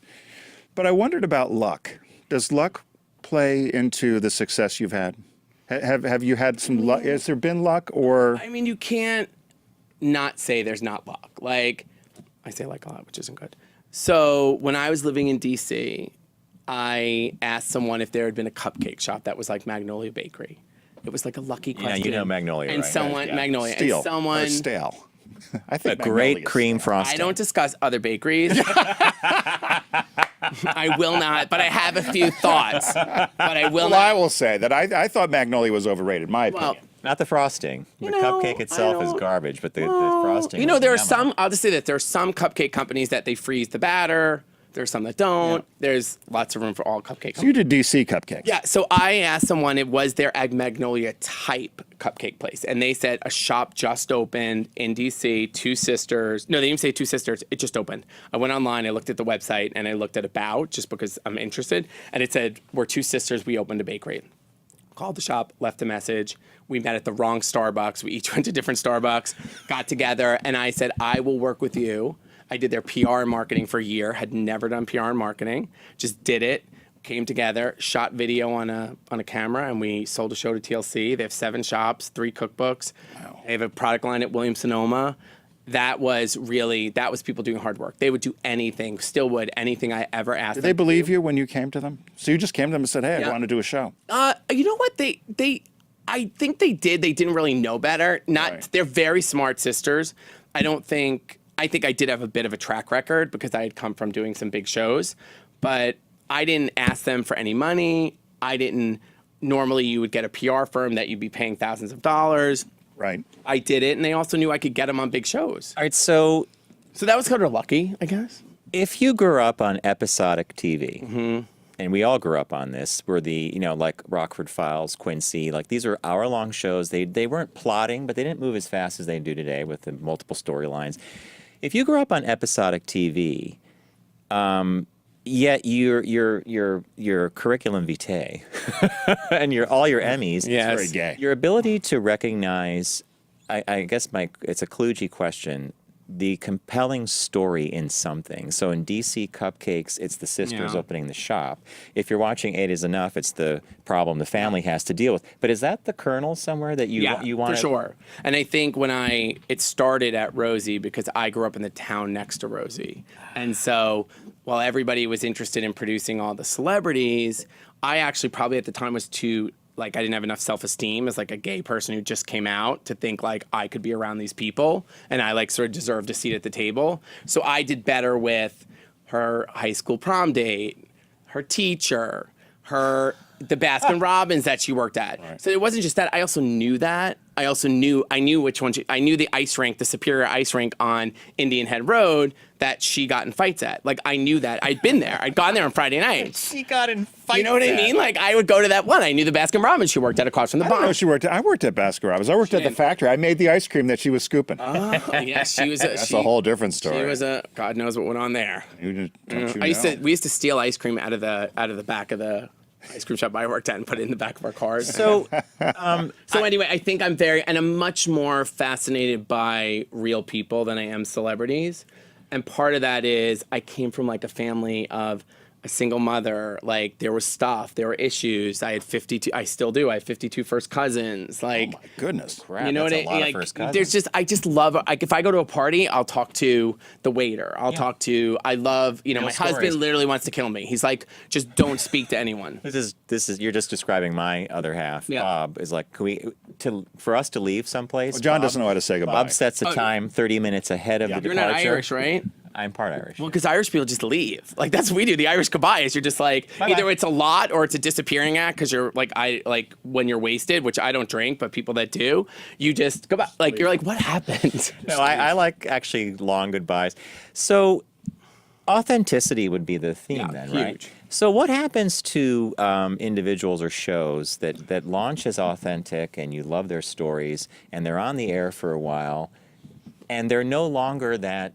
Speaker 4: But I wondered about luck. Does luck play into the success you've had? Have you had some luck? Has there been luck, or?
Speaker 16: I mean, you can't not say there's not luck. Like, I say like a lot, which isn't good. So when I was living in D.C., I asked someone if there had been a cupcake shop that was like Magnolia Bakery. It was like a lucky question.
Speaker 5: Yeah, you know Magnolia,
Speaker 16: and
Speaker 5: right?
Speaker 16: someone
Speaker 5: Yeah.
Speaker 16: Magnolia,
Speaker 4: Steel.
Speaker 16: and someone
Speaker 4: Stale. I
Speaker 5: A
Speaker 4: think
Speaker 5: great cream frosting.
Speaker 16: I don't discuss other bakeries. I will not, but I have a few thoughts. But I will
Speaker 4: Well,
Speaker 16: not.
Speaker 4: I will say that I thought Magnolia was overrated. My opinion.
Speaker 5: Not the frosting. The cupcake itself is garbage, but the frosting.
Speaker 16: There are
Speaker 5: is
Speaker 16: some. I'll just say that there are some cupcake companies that they freeze the batter. There's some that don't. There's lots of room for all cupcakes.
Speaker 4: So you did DC cupcakes.
Speaker 16: Yeah, so I asked someone, it was their Magnolia type cupcake place. And they said a shop just opened in DC, Two Sisters. No, they didn't say Two Sisters, it just opened. I went online, I looked at the website, and I looked at About, just because I'm interested. And it said, we're Two Sisters, we opened a bakery. called the shop, left a message. We met at the wrong Starbucks. We each went to different Starbucks, got together, and I said, I will work with you. I did their PR and marketing for a year, had never done PR and marketing, just did it, came together, shot video on a camera, and we sold a show to TLC. They have 7 shops, 3 cookbooks. Wow. They have a product line at Williams-Sonoma. That was people doing hard work. They would do anything, still would, anything I ever asked them.
Speaker 4: Did they believe you when you came to them? So you just came to them and said, hey, I want to do a show.
Speaker 16: You know what? I think they did. They didn't really know better. They're very smart sisters. I think I did have a bit of a track record because I had come from doing some big shows, but I didn't ask them for any money. Normally you would get a PR firm that you'd be paying thousands of dollars.
Speaker 4: Right.
Speaker 16: I did it, and they also knew I could get them on big shows.
Speaker 5: All right, so
Speaker 16: that was kind of lucky, I guess.
Speaker 5: If you grew up on episodic TV, and we all grew up on this, were like Rockford Files, Quincy, like these are hour-long shows. They weren't plotting, but they didn't move as fast as they do today with the multiple storylines. If you grew up on episodic TV, yet your curriculum vitae and all your Emmys,
Speaker 16: yes.
Speaker 4: Very gay.
Speaker 5: Your ability to recognize, I guess it's a kludgy question, the compelling story in something. So in DC Cupcakes, it's the sisters opening the shop. If you're watching 8 is Enough, it's the problem the family has to deal with. But is that the kernel somewhere that you want?
Speaker 16: For sure. And I think it started at Rosie because I grew up in the town next to Rosie. And so while everybody was interested in producing all the celebrities, I actually probably at the time was I didn't have enough self-esteem as like a gay person who just came out to think like I could be around these people and I like sort of deserved a seat at the table. So I did better with her high school prom date, her teacher, the Baskin Robbins that she worked at. Right. So it wasn't just that. I also knew that. I knew which one. I knew the ice rink, the Superior ice rink on Indian Head Road that she got in fights at. Like I knew that. I'd been there. I'd gone there on Friday nights.
Speaker 5: She got in fights.
Speaker 16: You know what I mean? Like I would go to that one. I knew the Baskin Robbins she worked at across from the bar.
Speaker 4: I worked at Baskin Robbins. I worked at the factory. I made the ice cream that she was scooping.
Speaker 16: Oh, yeah, she was.
Speaker 4: That's a whole different story.
Speaker 16: She was God knows what went on there.
Speaker 4: We
Speaker 16: used to steal ice cream out of the back of the ice cream shop I worked at and put it in the back of our cars.
Speaker 5: So,
Speaker 16: anyway, I think I'm much more fascinated by real people than I am celebrities. And part of that is I came from like a family of a single mother. Like there was stuff, there were issues. I had 52, I still do. I have 52 first cousins. Like,
Speaker 4: oh my goodness.
Speaker 5: Crap,
Speaker 16: you know
Speaker 5: that's
Speaker 16: what I mean?
Speaker 5: Of first cousins.
Speaker 16: I just love, like if I go to a party, I'll talk to the waiter. I love, my husband literally wants to kill me. He's like, just don't speak to anyone.
Speaker 5: This is you're just describing my other half.
Speaker 16: Yeah.
Speaker 5: Bob is like, for us to leave someplace.
Speaker 4: Well, John doesn't know how to say goodbye.
Speaker 5: Bob sets a time 30 minutes ahead of the departure.
Speaker 16: You're not Irish, right?
Speaker 5: I'm part Irish.
Speaker 16: Well, because Irish people just leave. Like that's what we do. The Irish goodbye is you're just like either it's a lot or it's a disappearing act because you're like when you're wasted, which I don't drink, but people that do, you just goodbye. Like you're like, what happened?
Speaker 5: No, I like actually long goodbyes. So authenticity would be the theme then, right?
Speaker 16: Huge.
Speaker 5: So what happens to individuals or shows that launch as authentic and you love their stories and they're on the air for a while and they're no longer that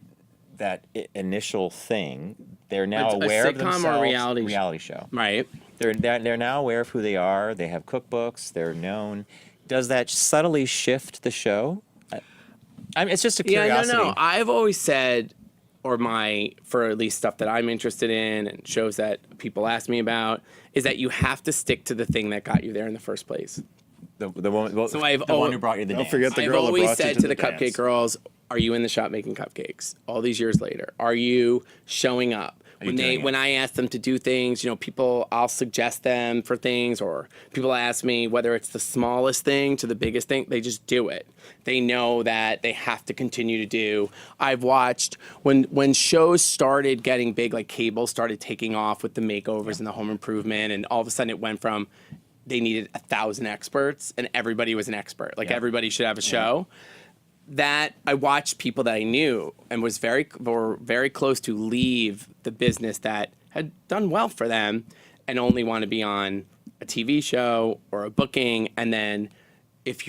Speaker 5: initial thing? They're now aware of themselves.
Speaker 16: Or reality
Speaker 5: show.
Speaker 16: Right.
Speaker 5: They're now aware of who they are. They have cookbooks. They're known. Does that subtly shift the show? It's just a curiosity.
Speaker 16: Yeah, no. I've always said, for at least stuff that I'm interested in and shows that people ask me about, is that you have to stick to the thing that got you there in the first place.
Speaker 5: The one who brought you the dance.
Speaker 4: Don't forget the girl
Speaker 16: I've
Speaker 4: that
Speaker 16: always
Speaker 4: brought you
Speaker 16: said
Speaker 4: to
Speaker 16: to the
Speaker 4: dance.
Speaker 16: Cupcake Girls, are you in the shop making cupcakes all these years later? Are you showing up? When I ask them to do things, I'll suggest them for things, or people ask me whether it's the smallest thing to the biggest thing, they just do it. They know that they have to continue to do. I've watched when shows started getting big, like cable started taking off with the makeovers and the home improvement, and all of a sudden it went from they needed 1,000 experts and everybody was an expert. Like everybody should have a show. That I watched people that I knew and were very close to leave the business that had done well for them and only want to be on a TV show or a booking. And then if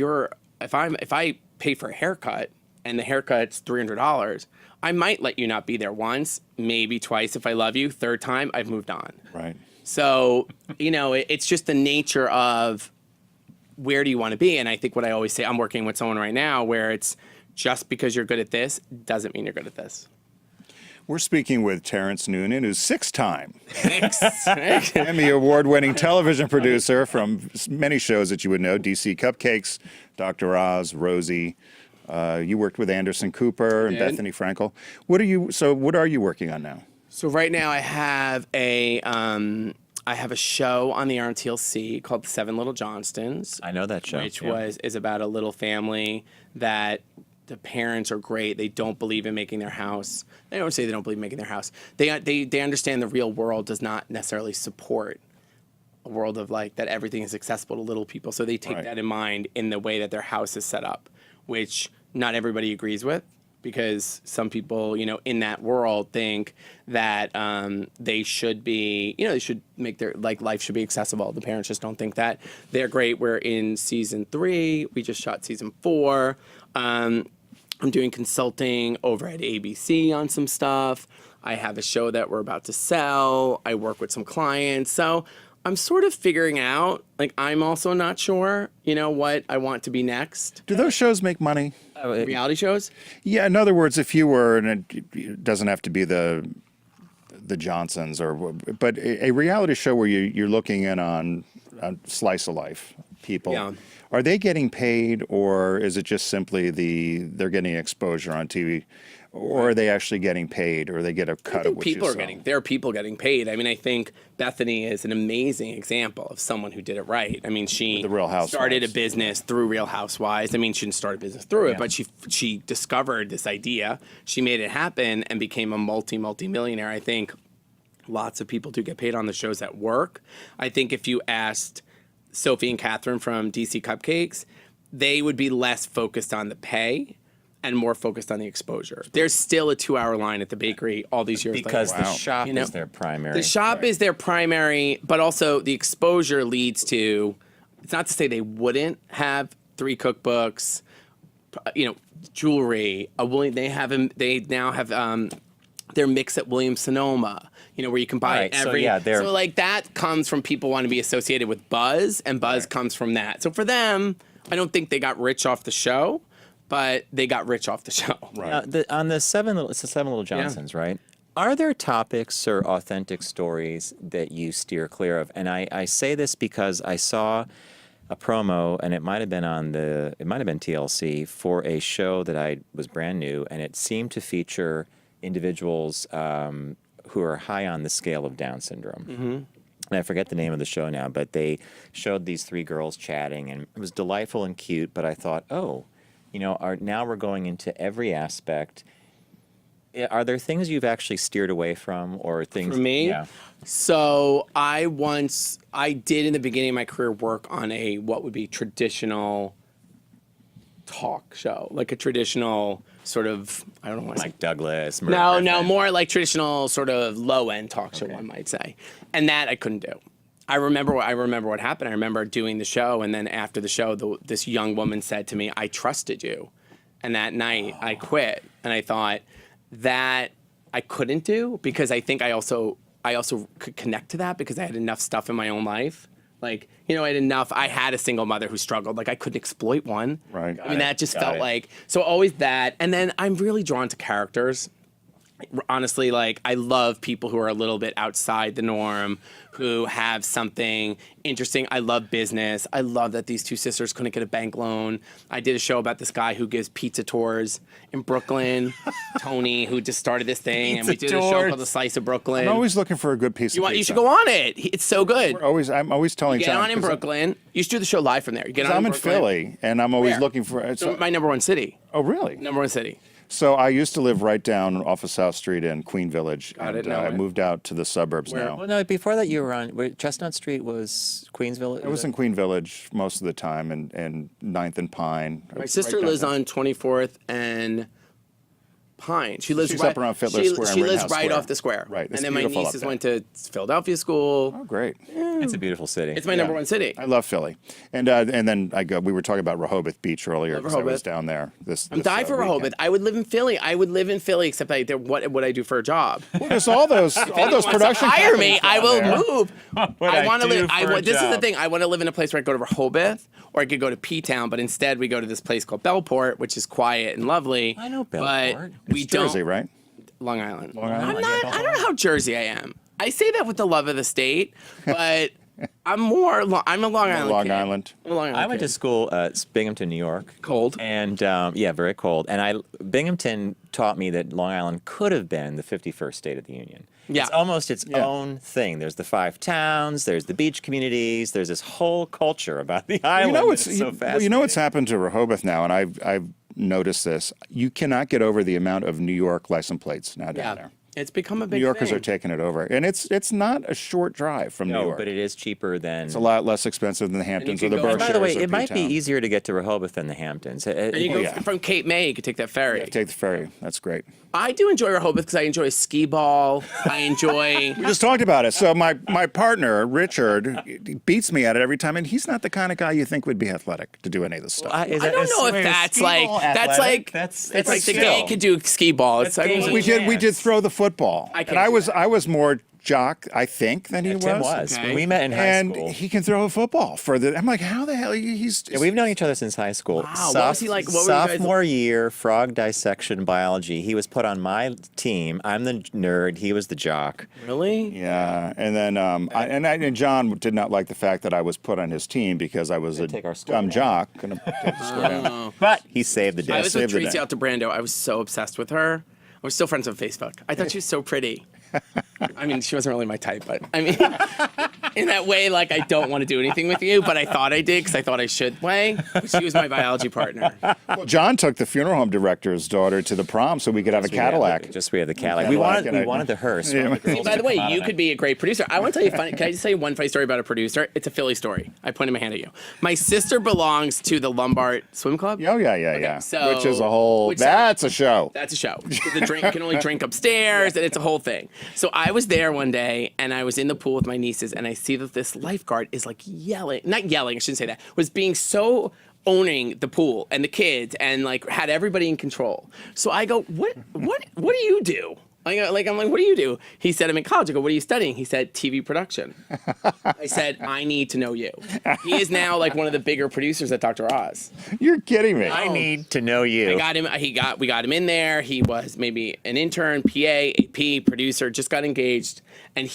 Speaker 16: I pay for a haircut and the haircut's $300, I might let you not be there once, maybe twice if I love you. Third time, I've moved on.
Speaker 4: Right.
Speaker 16: So, it's just the nature of where do you want to be? And I think what I always say, I'm working with someone right now where it's just because you're good at this doesn't mean you're good at this.
Speaker 4: We're speaking with Terence Noonan, who's six-time Emmy award-winning television producer from many shows that you would know, DC Cupcakes, Dr. Oz, Rosie. You worked with Anderson Cooper and Bethany Frankel. What are you working on now?
Speaker 16: So right now I have a show on the air on TLC called The Seven Little Johnstons.
Speaker 5: I know that show.
Speaker 16: Which is about a little family that the parents are great. They don't believe in making their house. They don't say they don't believe in making their house. They understand the real world does not necessarily support a world of like that everything is accessible to little people. So they take that in mind in the way that their house is set up, which not everybody agrees with. Because some people, in that world think that they should be, they should make their, life should be accessible. The parents just don't think that. They're great. We're in season 3. We just shot season 4. I'm doing consulting over at ABC on some stuff. I have a show that we're about to sell. I work with some clients. So I'm sort of figuring out, I'm also not sure, what I want to be next.
Speaker 4: Do those shows make money?
Speaker 16: Reality shows?
Speaker 4: Yeah, in other words, if you were, and it doesn't have to be the Johnsons, but a reality show where you're looking in on a slice of life people, are they getting paid, or is it just simply they're getting exposure on TV? Or are they actually getting paid, or they get a cut of what you sell?
Speaker 16: There are people getting paid. I mean, I think Bethany is an amazing example of someone who did it right. I mean, she started a business through Real Housewives. I mean, she didn't start a business through it, but she discovered this idea. She made it happen and became a multi-millionaire. I think lots of people do get paid on the shows that work. I think if you asked Sophie and Catherine from DC Cupcakes, they would be less focused on the pay and more focused on the exposure. There's still a 2-hour line at the bakery all these years later.
Speaker 5: Because the shop is their primary.
Speaker 16: The shop is their primary, but also the exposure leads to, it's not to say they wouldn't have 3 cookbooks, jewelry, they now have their mix at Williams-Sonoma, where you can buy so that comes from people wanting to be associated with buzz, and buzz comes from that. So for them, I don't think they got rich off the show, but they got rich off the show.
Speaker 5: Right. Now, it's the Seven Little Johnsons, right? Are there topics or authentic stories that you steer clear of? And I say this because I saw a promo, and it might have been TLC for a show that was brand new, and it seemed to feature individuals who are high on the scale of Down syndrome. Mm-hmm. And I forget the name of the show now, but they showed these 3 girls chatting, and it was delightful and cute. But I thought, now we're going into every aspect. Are there things you've actually steered away from, or things?
Speaker 16: For me? Yeah. So I did in the beginning of my career work on what would be traditional talk show, like a traditional sort of, I don't know what
Speaker 5: like Douglas.
Speaker 16: No, more like traditional sort of low-end talk show, one might say. And that I couldn't do. I remember what happened. I remember doing the show, and then after the show, this young woman said to me, "I trusted you," and that night I quit. And I thought that I couldn't do because I think I also could connect to that because I had enough stuff in my own life. I had enough. I had a single mother who struggled. I couldn't exploit one.
Speaker 4: Right.
Speaker 16: That just felt like so. Always that, and then I'm really drawn to characters. Honestly, I love people who are a little bit outside the norm, who have something interesting. I love business. I love that these 2 sisters couldn't get a bank loan. I did a show about this guy who gives pizza tours in Brooklyn, Tony, who just started this thing, and we did a show called The Slice of Brooklyn.
Speaker 4: I'm always looking for a good piece of pizza.
Speaker 16: You should go on it. It's so good.
Speaker 4: I'm always telling
Speaker 16: you. Get on in Brooklyn. You should do the show live from there. You get on
Speaker 4: I'm in Philly, and I'm always looking for...
Speaker 16: my number 1 city.
Speaker 4: Oh, really?
Speaker 16: Number 1 city.
Speaker 4: So I used to live right down off of South Street in Queen Village, and I moved out to the suburbs now.
Speaker 5: Well, no, before that you were on Chestnut Street was Queens Village?
Speaker 4: I was in Queen Village most of the time, and 9th and Pine.
Speaker 16: My sister lives on 24th and Pine. She's up
Speaker 4: around Fiddler Square.
Speaker 16: She lives right off the square.
Speaker 4: Right.
Speaker 16: And then my nieces went to Philadelphia school.
Speaker 4: Oh, great!
Speaker 5: It's a beautiful city.
Speaker 16: It's my number 1 city.
Speaker 4: I love Philly, and then we were talking about Rehoboth Beach earlier because I was down there.
Speaker 16: I'm dying for Rehoboth. I would live in Philly. Except what would I do for a job?
Speaker 4: Well, there's all those production.
Speaker 16: Hire me. I will move. I want to live. This is the thing. I want to live in a place where I go to Rehoboth or I could go to P-Town, but instead we go to this place called Bellport, which is quiet and lovely.
Speaker 5: I know
Speaker 16: But
Speaker 5: Bellport.
Speaker 16: we
Speaker 4: It's
Speaker 16: don't.
Speaker 4: Jersey, right?
Speaker 16: Long Island.
Speaker 4: Long Island.
Speaker 16: I don't know how Jersey I am. I say that with the love of the state, but I'm a Long Island
Speaker 4: Long
Speaker 16: kid.
Speaker 4: Island.
Speaker 16: I'm a Long Island
Speaker 5: I went to
Speaker 16: kid.
Speaker 5: school Binghamton, New York.
Speaker 16: Cold.
Speaker 5: And yeah, very cold. And Binghamton taught me that Long Island could have been the 51st state of the Union.
Speaker 16: Yeah.
Speaker 5: It's almost its own thing. There's the 5 towns, there's the beach communities, there's this whole culture about the island. It's so fascinating.
Speaker 4: You know what's happened to Rehoboth now, and I've noticed this. You cannot get over the amount of New York license plates now down there.
Speaker 16: It's become a big
Speaker 4: New Yorkers
Speaker 16: thing.
Speaker 4: are taking it over, and it's not a short drive from New York.
Speaker 5: but it is cheaper than.
Speaker 4: It's a lot less expensive than the Hamptons or the Berkshires.
Speaker 5: By the way,
Speaker 4: or
Speaker 5: it might be
Speaker 4: P-Town.
Speaker 5: easier to get to Rehoboth than the Hamptons.
Speaker 16: And you go from Cape May, you could take that ferry.
Speaker 4: Take the ferry. That's great.
Speaker 16: I do enjoy Rehoboth because I enjoy skee ball. I enjoy.
Speaker 4: We just talked about it. So my partner Richard beats me at it every time, and he's not the kind of guy you think would be athletic to do any of this stuff.
Speaker 16: I don't know if that's like that's like the gay could do skee ball. It's
Speaker 4: we did throw the football, and I was more jock, I think, than he was.
Speaker 5: Tim was. When we met in high school.
Speaker 4: And he can throw a football I'm like, how the hell? He's
Speaker 5: Yeah, we've known each other since high school.
Speaker 16: Wow, what was he like? What were you guys-
Speaker 5: Sophomore year, frog dissection biology. He was put on my team. I'm the nerd. He was the jock.
Speaker 16: Really?
Speaker 4: Yeah, and then and John did not like the fact that I was put on his team because I was I'm jock. Gonna take the score down.
Speaker 5: But he saved the day.
Speaker 16: I was with
Speaker 4: Saved the
Speaker 16: Tracy
Speaker 4: day.
Speaker 16: out to Brando. I was so obsessed with her. We're still friends on Facebook. I thought she was so pretty. I mean, she wasn't really my type, but I mean, in that way, like, I don't want to do anything with you, but I thought I did because I thought I should way. She was my biology partner.
Speaker 4: Well, John took the funeral home director's daughter to the prom so we could have a Cadillac.
Speaker 5: We had the Cadillac. We wanted the hearse.
Speaker 4: Yeah.
Speaker 16: See, by the way, you could be a great producer. I want to tell you funny. Can I just tell you one funny story about a producer? It's a Philly story. I pointed my hand at you. My sister belongs to the Lombard Swim Club.
Speaker 4: Oh yeah.
Speaker 16: So,
Speaker 4: Which is a whole. That's a show.
Speaker 16: That's a show. The drink you can only drink upstairs, and it's a whole thing. So I was there one day, and I was in the pool with my nieces, and I see that this lifeguard is like not yelling, I shouldn't say that, was being so owning the pool and the kids, and like had everybody in control. So I go, what do you do? I'm like, what do you do? He said, I'm in college. I go, what are you studying? He said, TV production. I said, I need to know you. He is now like one of the bigger producers at Dr. Oz.
Speaker 4: You're kidding me.
Speaker 5: I need to know you.
Speaker 16: I got him. We got him in there. He was maybe an intern, PA, AP, producer. Just got engaged, and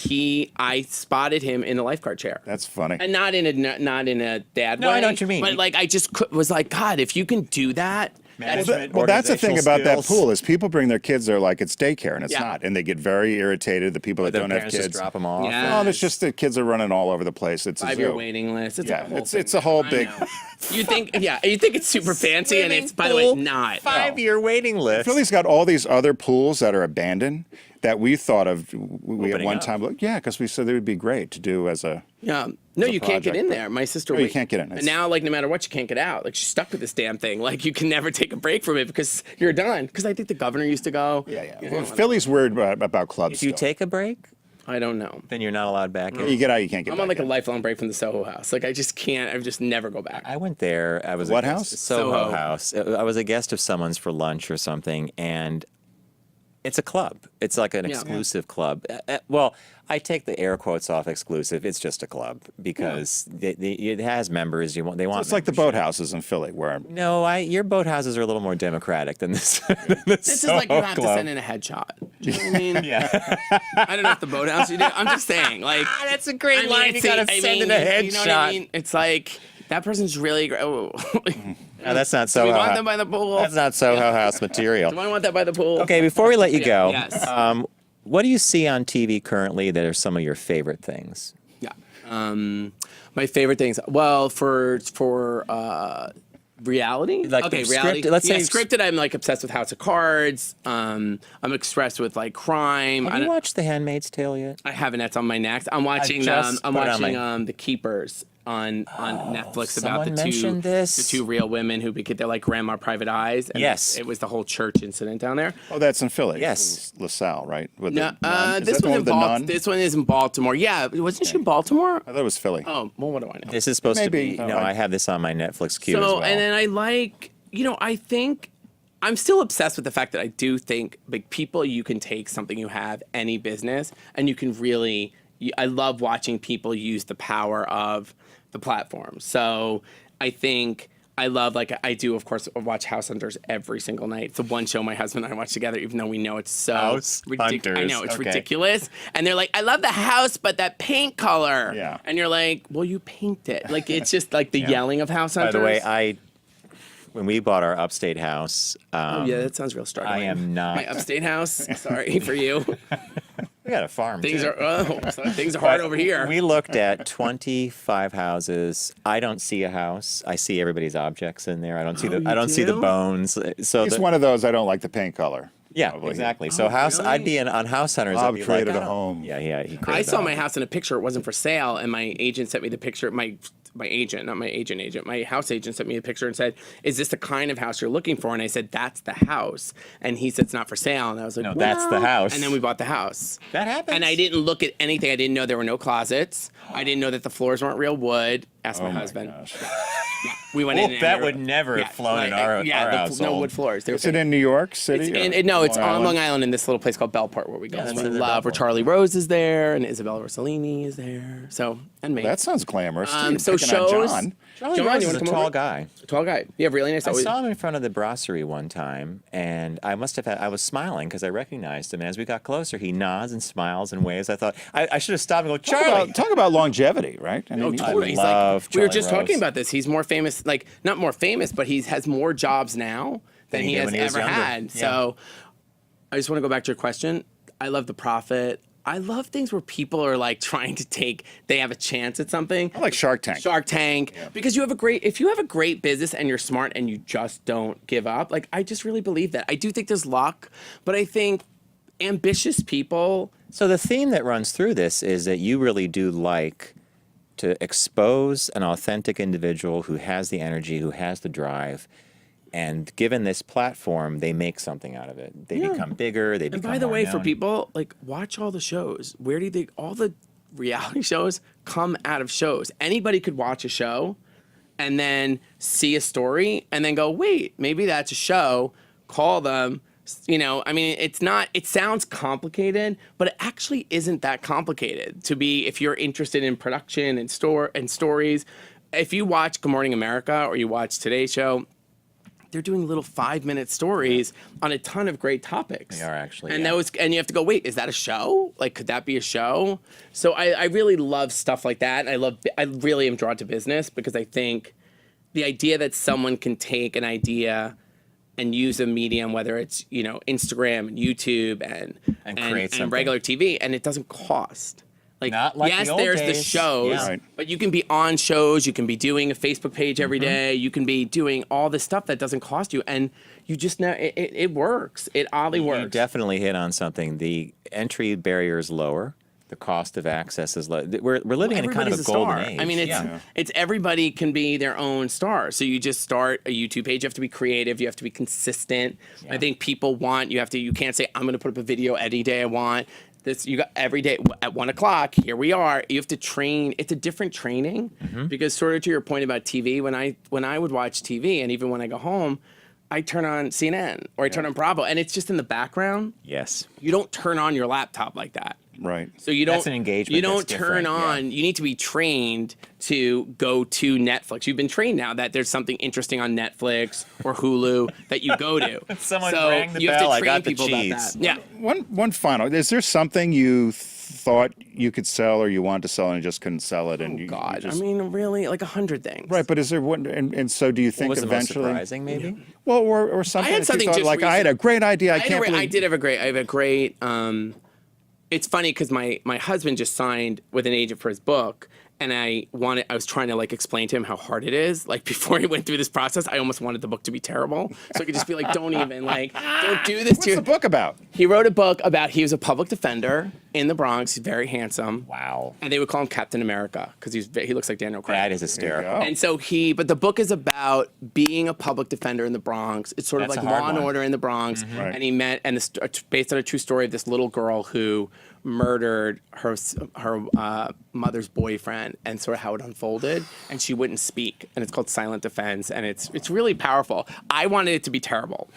Speaker 16: I spotted him in the lifeguard chair.
Speaker 4: That's funny.
Speaker 16: And not in a dad way.
Speaker 5: No, I know what you mean.
Speaker 16: But like, I just was like, God, if you can do that.
Speaker 4: Well, that's the thing about that
Speaker 5: skills.
Speaker 4: pool is people bring their kids there like it's daycare, and it's
Speaker 16: Yeah.
Speaker 4: not, and they get very irritated. The people that
Speaker 5: Their
Speaker 4: don't have
Speaker 5: parents just
Speaker 4: kids
Speaker 5: drop them off.
Speaker 16: Yeah.
Speaker 4: Oh, it's just the kids are running all over the place. It's a
Speaker 16: 5-year
Speaker 4: zoo.
Speaker 16: waiting list. It's
Speaker 4: Yeah,
Speaker 16: a whole
Speaker 4: it's a whole
Speaker 16: I
Speaker 4: big.
Speaker 16: know. You think it's super fancy, and it's, by the way, not.
Speaker 5: 5-year waiting list.
Speaker 4: Philly's got all these other pools that are abandoned that we thought of. We at
Speaker 5: Opening
Speaker 4: one
Speaker 5: up.
Speaker 4: time, because we said they would be great to do as a.
Speaker 16: Yeah. No, you can't get
Speaker 4: project,
Speaker 16: in
Speaker 4: but-
Speaker 16: there. My sister.
Speaker 4: No, you can't get in.
Speaker 16: And now, like, no matter what, you can't get out. Like, she's stuck with this damn thing. Like, you can never take a break from it because you're done. Because I think the governor used to go.
Speaker 4: Yeah.
Speaker 16: You
Speaker 4: Well,
Speaker 16: know,
Speaker 4: Philly's weird about clubs.
Speaker 5: If you
Speaker 4: still.
Speaker 5: take a break,
Speaker 16: I don't know.
Speaker 5: then you're not allowed back in.
Speaker 4: You get out, you can't get
Speaker 16: I'm
Speaker 4: back
Speaker 16: on like a
Speaker 4: in.
Speaker 16: lifelong break from the Soho House. Like, I just can't. I just never go back.
Speaker 5: I went there. I was
Speaker 4: What
Speaker 5: a guest,
Speaker 4: house?
Speaker 5: Soho
Speaker 16: Soho.
Speaker 5: House. I was a guest of someone's for lunch or something, and it's a club. It's like an exclusive club. Well, I take the air quotes off exclusive. It's just a club because it has members. They want.
Speaker 4: It's like the boathouses in Philly, where
Speaker 5: No, your boathouses are a little more democratic than this.
Speaker 16: This is like you have to send in a headshot. Do you know what I mean?
Speaker 5: Yeah.
Speaker 16: I don't know if the boathouse you do. I'm just saying, like.
Speaker 5: That's a great line. You
Speaker 16: it's-
Speaker 5: gotta send in a headshot.
Speaker 16: You know what I mean? It's like that person's really great. Oh.
Speaker 5: No, that's not
Speaker 16: Do
Speaker 5: Soho.
Speaker 16: we want them by the pool?
Speaker 5: That's not Soho House material.
Speaker 16: Do I want that by the pool?
Speaker 5: Okay, before we let you go,
Speaker 16: Yes.
Speaker 5: what do you see on TV currently that are some of your favorite things?
Speaker 16: Yeah. My favorite things. Well, for reality.
Speaker 5: Like
Speaker 16: okay,
Speaker 5: scripted-
Speaker 16: reality.
Speaker 5: let's
Speaker 16: yeah,
Speaker 5: say-
Speaker 16: scripted. I'm like obsessed with House of Cards. I'm obsessed with like crime.
Speaker 5: Have you watched The Handmaid's Tale yet?
Speaker 16: I haven't. That's on my next. I'm watching.
Speaker 5: just
Speaker 16: I'm
Speaker 5: put it on
Speaker 16: watching
Speaker 5: my-
Speaker 16: The Keepers on Netflix about
Speaker 5: someone
Speaker 16: the
Speaker 5: mentioned this.
Speaker 16: two real women who became they're like grandma private eyes. And
Speaker 5: Yes.
Speaker 16: it was the whole church incident down there.
Speaker 4: Oh, that's in Philly.
Speaker 5: Yes.
Speaker 4: LaSalle, right? With
Speaker 16: No,
Speaker 4: the nun. Is
Speaker 16: this
Speaker 4: that the
Speaker 16: one
Speaker 4: one
Speaker 16: in
Speaker 4: with the nun?
Speaker 16: This one is in Baltimore. Yeah, wasn't she in Baltimore?
Speaker 4: I thought it was Philly.
Speaker 16: Oh, well, what do I know?
Speaker 5: This is supposed
Speaker 4: Maybe.
Speaker 5: to be.
Speaker 4: Oh,
Speaker 5: No, I have this on my Netflix queue as
Speaker 16: So,
Speaker 5: well.
Speaker 16: and then I like, I think I'm still obsessed with the fact that I do think like people, you can take something you have, any business, and you can really. I love watching people use the power of the platform. So I think I love, like, I do, of course, watch House Hunters every single night. It's the one show my husband and I watch together, even though we know it's so
Speaker 5: Hunters.
Speaker 16: I know, it's
Speaker 5: Okay.
Speaker 16: ridiculous. And they're like, I love the house, but that paint color.
Speaker 4: Yeah.
Speaker 16: And you're like, well, you paint it. Like, it's just like the yelling of House Hunters.
Speaker 5: By the way, when we bought our upstate house,
Speaker 16: oh, yeah, that sounds real struggling.
Speaker 5: I am not.
Speaker 16: My upstate house? Sorry for you.
Speaker 5: We got a farm,
Speaker 16: Things
Speaker 5: too.
Speaker 16: Things are hard over here.
Speaker 5: We looked at 25 houses. I don't see a house. I see everybody's objects in there. I don't see see the bones. So
Speaker 4: He's one of those, I don't like the paint color.
Speaker 5: Yeah, exactly. So I'd be on House Hunters.
Speaker 4: Bob
Speaker 5: I'd be
Speaker 4: created
Speaker 5: like,
Speaker 4: a home.
Speaker 5: Yeah, he created
Speaker 16: I saw
Speaker 5: a
Speaker 16: my
Speaker 5: home.
Speaker 16: house in a picture. It wasn't for sale, and my agent sent me the picture. My agent, not my agent. My house agent sent me a picture and said, "Is this the kind of house you're looking for?" And I said, "That's the house." And he said, "It's not for sale." And I was like,
Speaker 5: No,
Speaker 16: well.
Speaker 5: that's the house.
Speaker 16: And then we bought the house.
Speaker 5: That happens.
Speaker 16: And I didn't look at anything. I didn't know there were no closets. I didn't know that the floors weren't real wood. Ask my husband. Yeah, we went in.
Speaker 5: That would never have flown in our household.
Speaker 16: No wood floors.
Speaker 4: Is it in New York City?
Speaker 16: No, it's on Long Island in this little place called Bellport where we go. And we love where Charlie Rose is there and Isabella Rossellini is there. So, and me.
Speaker 4: That sounds glamorous.
Speaker 16: So shows.
Speaker 5: Charlie Rose is a tall guy.
Speaker 16: Tall guy. Yeah, really nice.
Speaker 5: I saw him in front of the brasserie one time, and I was smiling because I recognized him. And as we got closer, he nods and smiles and waves. I thought I should have stopped and go, Charlie.
Speaker 4: Talk about longevity, right? I mean,
Speaker 16: totally. We were just talking about this. He's more famous, like not more famous, but he has more jobs now than he has ever had.
Speaker 5: Yeah.
Speaker 16: So I just want to go back to your question. I love The Prophet. I love things where people are like trying to they have a chance at something.
Speaker 4: I like Shark Tank.
Speaker 16: Because if you have a great business and you're smart and you just don't give up, like I just really believe that. I do think there's luck, but I think ambitious people.
Speaker 5: So the theme that runs through this is that you really do like to expose an authentic individual who has the energy, who has the drive. And given this platform, they make something out of it. They become bigger. They become
Speaker 16: And by the
Speaker 5: more
Speaker 16: way, for
Speaker 5: known.
Speaker 16: people, like watch all the shows. Where do you think all the reality shows come out of shows? Anybody could watch a show and then see a story and then go, wait, maybe that's a show. Call them. You know, I mean, it sounds complicated, but it actually isn't that complicated if you're interested in production and stories. If you watch Good Morning America or you watch Today's Show, they're doing little 5-minute stories on a ton of great topics.
Speaker 5: They are actually.
Speaker 16: And and you have to go, wait, is that a show? Like, could that be a show? So I really love stuff like that. And I really am drawn to business because I think the idea that someone can take an idea and use a medium, whether it's, Instagram and YouTube and regular TV, and it doesn't cost. Like,
Speaker 5: Not like
Speaker 16: yes,
Speaker 5: the old
Speaker 16: there's the
Speaker 5: days.
Speaker 16: shows,
Speaker 5: Yeah. Right.
Speaker 16: but you can be on shows, you can be doing a Facebook page every day, you can be doing all this stuff that doesn't cost you, and you just know it works. It oddly works.
Speaker 5: You definitely hit on something. The entry barrier is lower. The cost of access is low. We're living in kind of a golden age.
Speaker 16: I mean, it's everybody can be their own star. So you just start a YouTube page. You have to be creative. You have to be consistent. I think people you can't say, I'm going to put up a video any day I want. You got every day at 1:00. Here we are. You have to train. It's a different training because sort of to your point about TV, when I would watch TV and even when I go home, I turn on CNN or I turn on Bravo and it's just in the background.
Speaker 5: Yes.
Speaker 16: You don't turn on your laptop like that.
Speaker 4: Right.
Speaker 16: So you don't.
Speaker 5: That's an engagement.
Speaker 16: You don't
Speaker 5: that's
Speaker 16: turn
Speaker 5: different.
Speaker 16: on. You need to be trained to go to Netflix. You've been trained now that there's something interesting on Netflix or Hulu that you go to.
Speaker 5: Someone
Speaker 16: so
Speaker 5: rang the
Speaker 16: you have
Speaker 5: bell.
Speaker 16: to
Speaker 5: I
Speaker 16: train
Speaker 5: got the
Speaker 16: people about
Speaker 5: cheese.
Speaker 16: that. Yeah.
Speaker 4: One final. Is there something you thought you could sell or you wanted to sell and you just couldn't sell it? And you just...
Speaker 16: I mean, really, like 100 things.
Speaker 4: Right, but is there one? And so, do you think
Speaker 5: What was the most
Speaker 4: eventually?
Speaker 5: surprising, maybe?
Speaker 4: Well, or something.
Speaker 16: I had
Speaker 4: that
Speaker 16: something
Speaker 4: you thought,
Speaker 16: just
Speaker 4: like I had a great idea. I can't believe.
Speaker 16: I did have a great. I have a great. It's funny because my husband just signed with an agent for his book, and I was trying to like explain to him how hard it is. Like before he went through this process, I almost wanted the book to be terrible, so I could just be like, don't even don't do this.
Speaker 4: What's the book about?
Speaker 16: He wrote a book about he was a public defender in the Bronx. He's very handsome.
Speaker 5: Wow.
Speaker 16: And they would call him Captain America because he looks like Daniel Craig.
Speaker 5: That is hysterical.
Speaker 16: And so but the book is about being a public defender in the Bronx. It's sort of
Speaker 5: That's
Speaker 16: like
Speaker 5: a hard
Speaker 16: Law and
Speaker 5: one.
Speaker 16: Order in the Bronx.
Speaker 4: Right.
Speaker 16: And he met, and it's based on a true story of this little girl who murdered her mother's boyfriend, and sort of how it unfolded. And she wouldn't speak, and it's called Silent Defense, and it's really powerful. I wanted it to be terrible.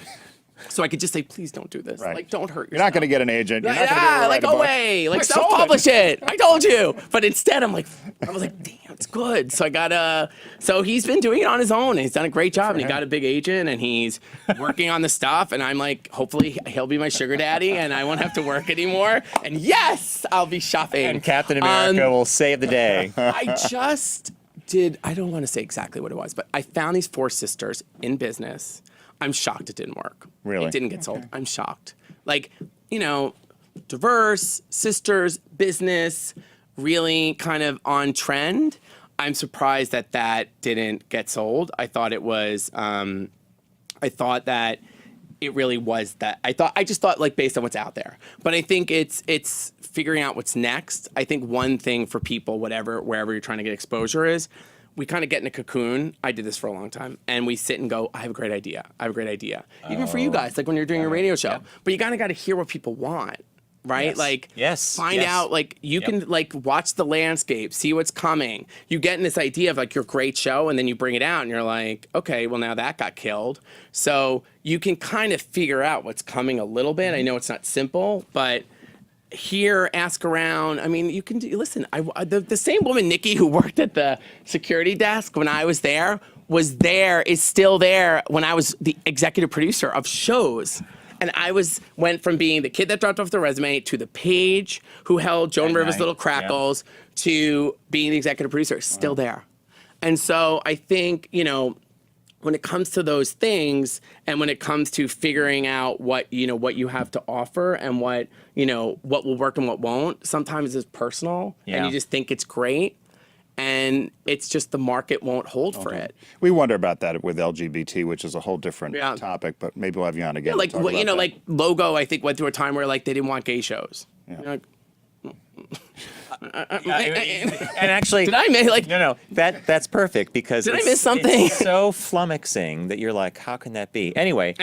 Speaker 16: So I could just say, please don't do this.
Speaker 4: Right.
Speaker 16: Like, don't hurt yourself.
Speaker 4: You're not going to get an agent. You're not going to
Speaker 16: Yeah,
Speaker 4: write
Speaker 16: like,
Speaker 4: a book.
Speaker 16: away. Like,
Speaker 4: I sold
Speaker 16: self-publish it. I told you. But instead, I was like, damn, it's good. So I got so he's been doing it on his own. He's done a great job. And he got a big agent, and he's working on the stuff. And I'm like, hopefully he'll be my sugar daddy, and I won't have to work anymore. And yes, I'll be shopping.
Speaker 5: And Captain America will save the day.
Speaker 16: I don't want to say exactly what it was, but I found these 4 sisters in business. I'm shocked it didn't work.
Speaker 4: Really?
Speaker 16: It didn't get sold. I'm shocked. Like, diverse, sisters, business, really kind of on trend. I'm surprised that didn't get sold. I thought it was, I thought that it really was that. I just thought like based on what's out there. But I think it's figuring out what's next. I think one thing for people, wherever you're trying to get exposure is, we kind of get in a cocoon. I did this for a long time. And we sit and go, I have a great idea. I have a great idea. Even for you guys, like when you're doing a radio show. But you kind of got to hear what people want, right?
Speaker 5: Yes.
Speaker 16: Like,
Speaker 5: yes.
Speaker 16: find out, like, you can, like, watch the landscape, see what's coming. You get in this idea of, like, your great show, and then you bring it out, and you're like, okay, well, now that got killed. So you can kind of figure out what's coming a little bit. I know it's not simple, but hear, ask around. I mean, you can listen. The same woman, Nikki, who worked at the security desk when I was there, is still there when I was the executive producer of shows. And I went from being the kid that dropped off the resume to the page who held Joan Rivers' Little Crackles to being the executive producer, still there. And so I think, when it comes to those things and when it comes to figuring out what you have to offer and what will work and what won't, sometimes it's personal and you just think it's great. And it's just the market won't hold for it.
Speaker 4: We wonder about that with LGBT, which is a whole different topic, but maybe we'll have you on again.
Speaker 16: Yeah, like, like Logo, I think went through a time where like they didn't want gay shows.
Speaker 4: Yeah.
Speaker 5: And actually,
Speaker 16: did I miss like
Speaker 5: no? That's perfect because
Speaker 16: did I miss something?
Speaker 5: It's so flummoxing that you're like, how can that be? Anyway,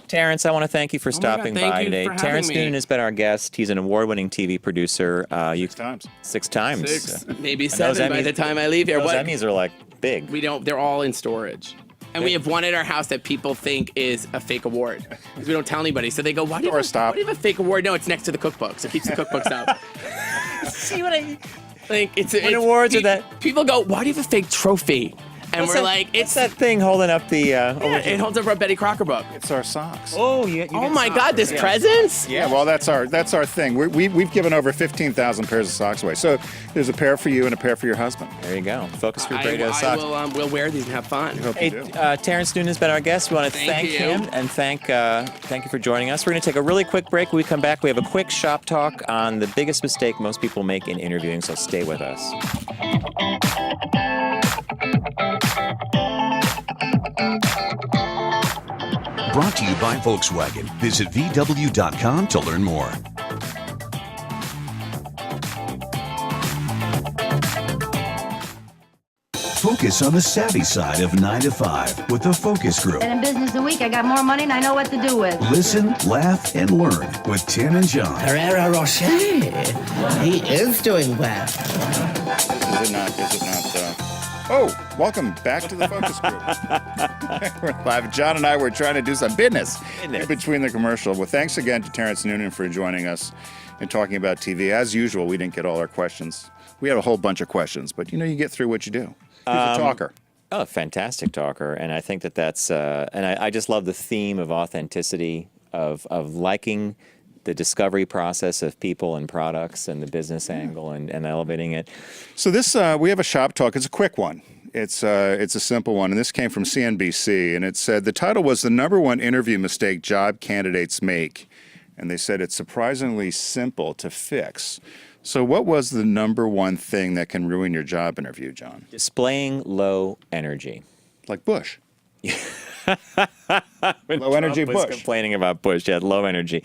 Speaker 5: Terrence, I want to thank you for stopping by today. Terrence Noonan has been our guest. He's an award-winning TV producer.
Speaker 4: 6 times.
Speaker 5: 6 times.
Speaker 16: 6, maybe 7 by the time I leave here.
Speaker 5: Those Emmys are like big.
Speaker 16: We don't. They're all in storage. And we have one at our house that people think is a fake award because we don't tell anybody. So they go, "Why do you have a fake award?" No, it's next to the cookbook, so it keeps the cookbooks out.
Speaker 5: See what I
Speaker 16: like? It's
Speaker 5: awards are that
Speaker 16: people go, "Why do you have a fake trophy?" And we're like,
Speaker 5: it's that thing holding up the.
Speaker 16: It holds up our Betty Crocker book.
Speaker 4: It's our socks.
Speaker 5: Oh,
Speaker 16: oh my God! There's presents.
Speaker 4: Yeah, well, that's our thing. We've given over 15,000 pairs of socks away. So there's a pair for you and a pair for your husband.
Speaker 5: There you go. Focus Group Radio socks.
Speaker 16: We'll wear these and have fun.
Speaker 5: Hey, Terrence Noonan has been our guest. We want to thank him and thank you for joining us. We're going to take a really quick break. When we come back, we have a quick shop talk on the biggest mistake most people make in interviewing. So stay with us.
Speaker 1: Brought to you by Volkswagen. Visit VW.com to learn more. Focus on the savvy side of 9 to 5 with the Focus Group.
Speaker 3: Been in business a week. I got more money and I know what to do with.
Speaker 1: Listen, laugh, and learn with Tim and John.
Speaker 17: Herrera Rocher. He is doing well.
Speaker 4: Is it not? Oh, welcome back to the Focus Group. We're live. John and I were trying to do some business in between the commercial. Well, thanks again to Terence Noonan for joining us and talking about TV. As usual, we didn't get all our questions. We had a whole bunch of questions, but you get through what you do. He's a talker.
Speaker 5: Oh, fantastic talker. And I think that's, and I just love the theme of authenticity, of liking the discovery process of people and products and the business angle and elevating it.
Speaker 4: So this, we have a shop talk. It's a quick one. It's a simple one. And this came from CNBC. And it said, the title was the #1 interview mistake job candidates make. And they said it's surprisingly simple to fix. So what was the #1 thing that can ruin your job interview, John?
Speaker 5: Displaying low energy.
Speaker 4: Like Bush.
Speaker 5: Low
Speaker 4: energy
Speaker 5: was
Speaker 4: Bush.
Speaker 5: Complaining about Bush. He had low energy.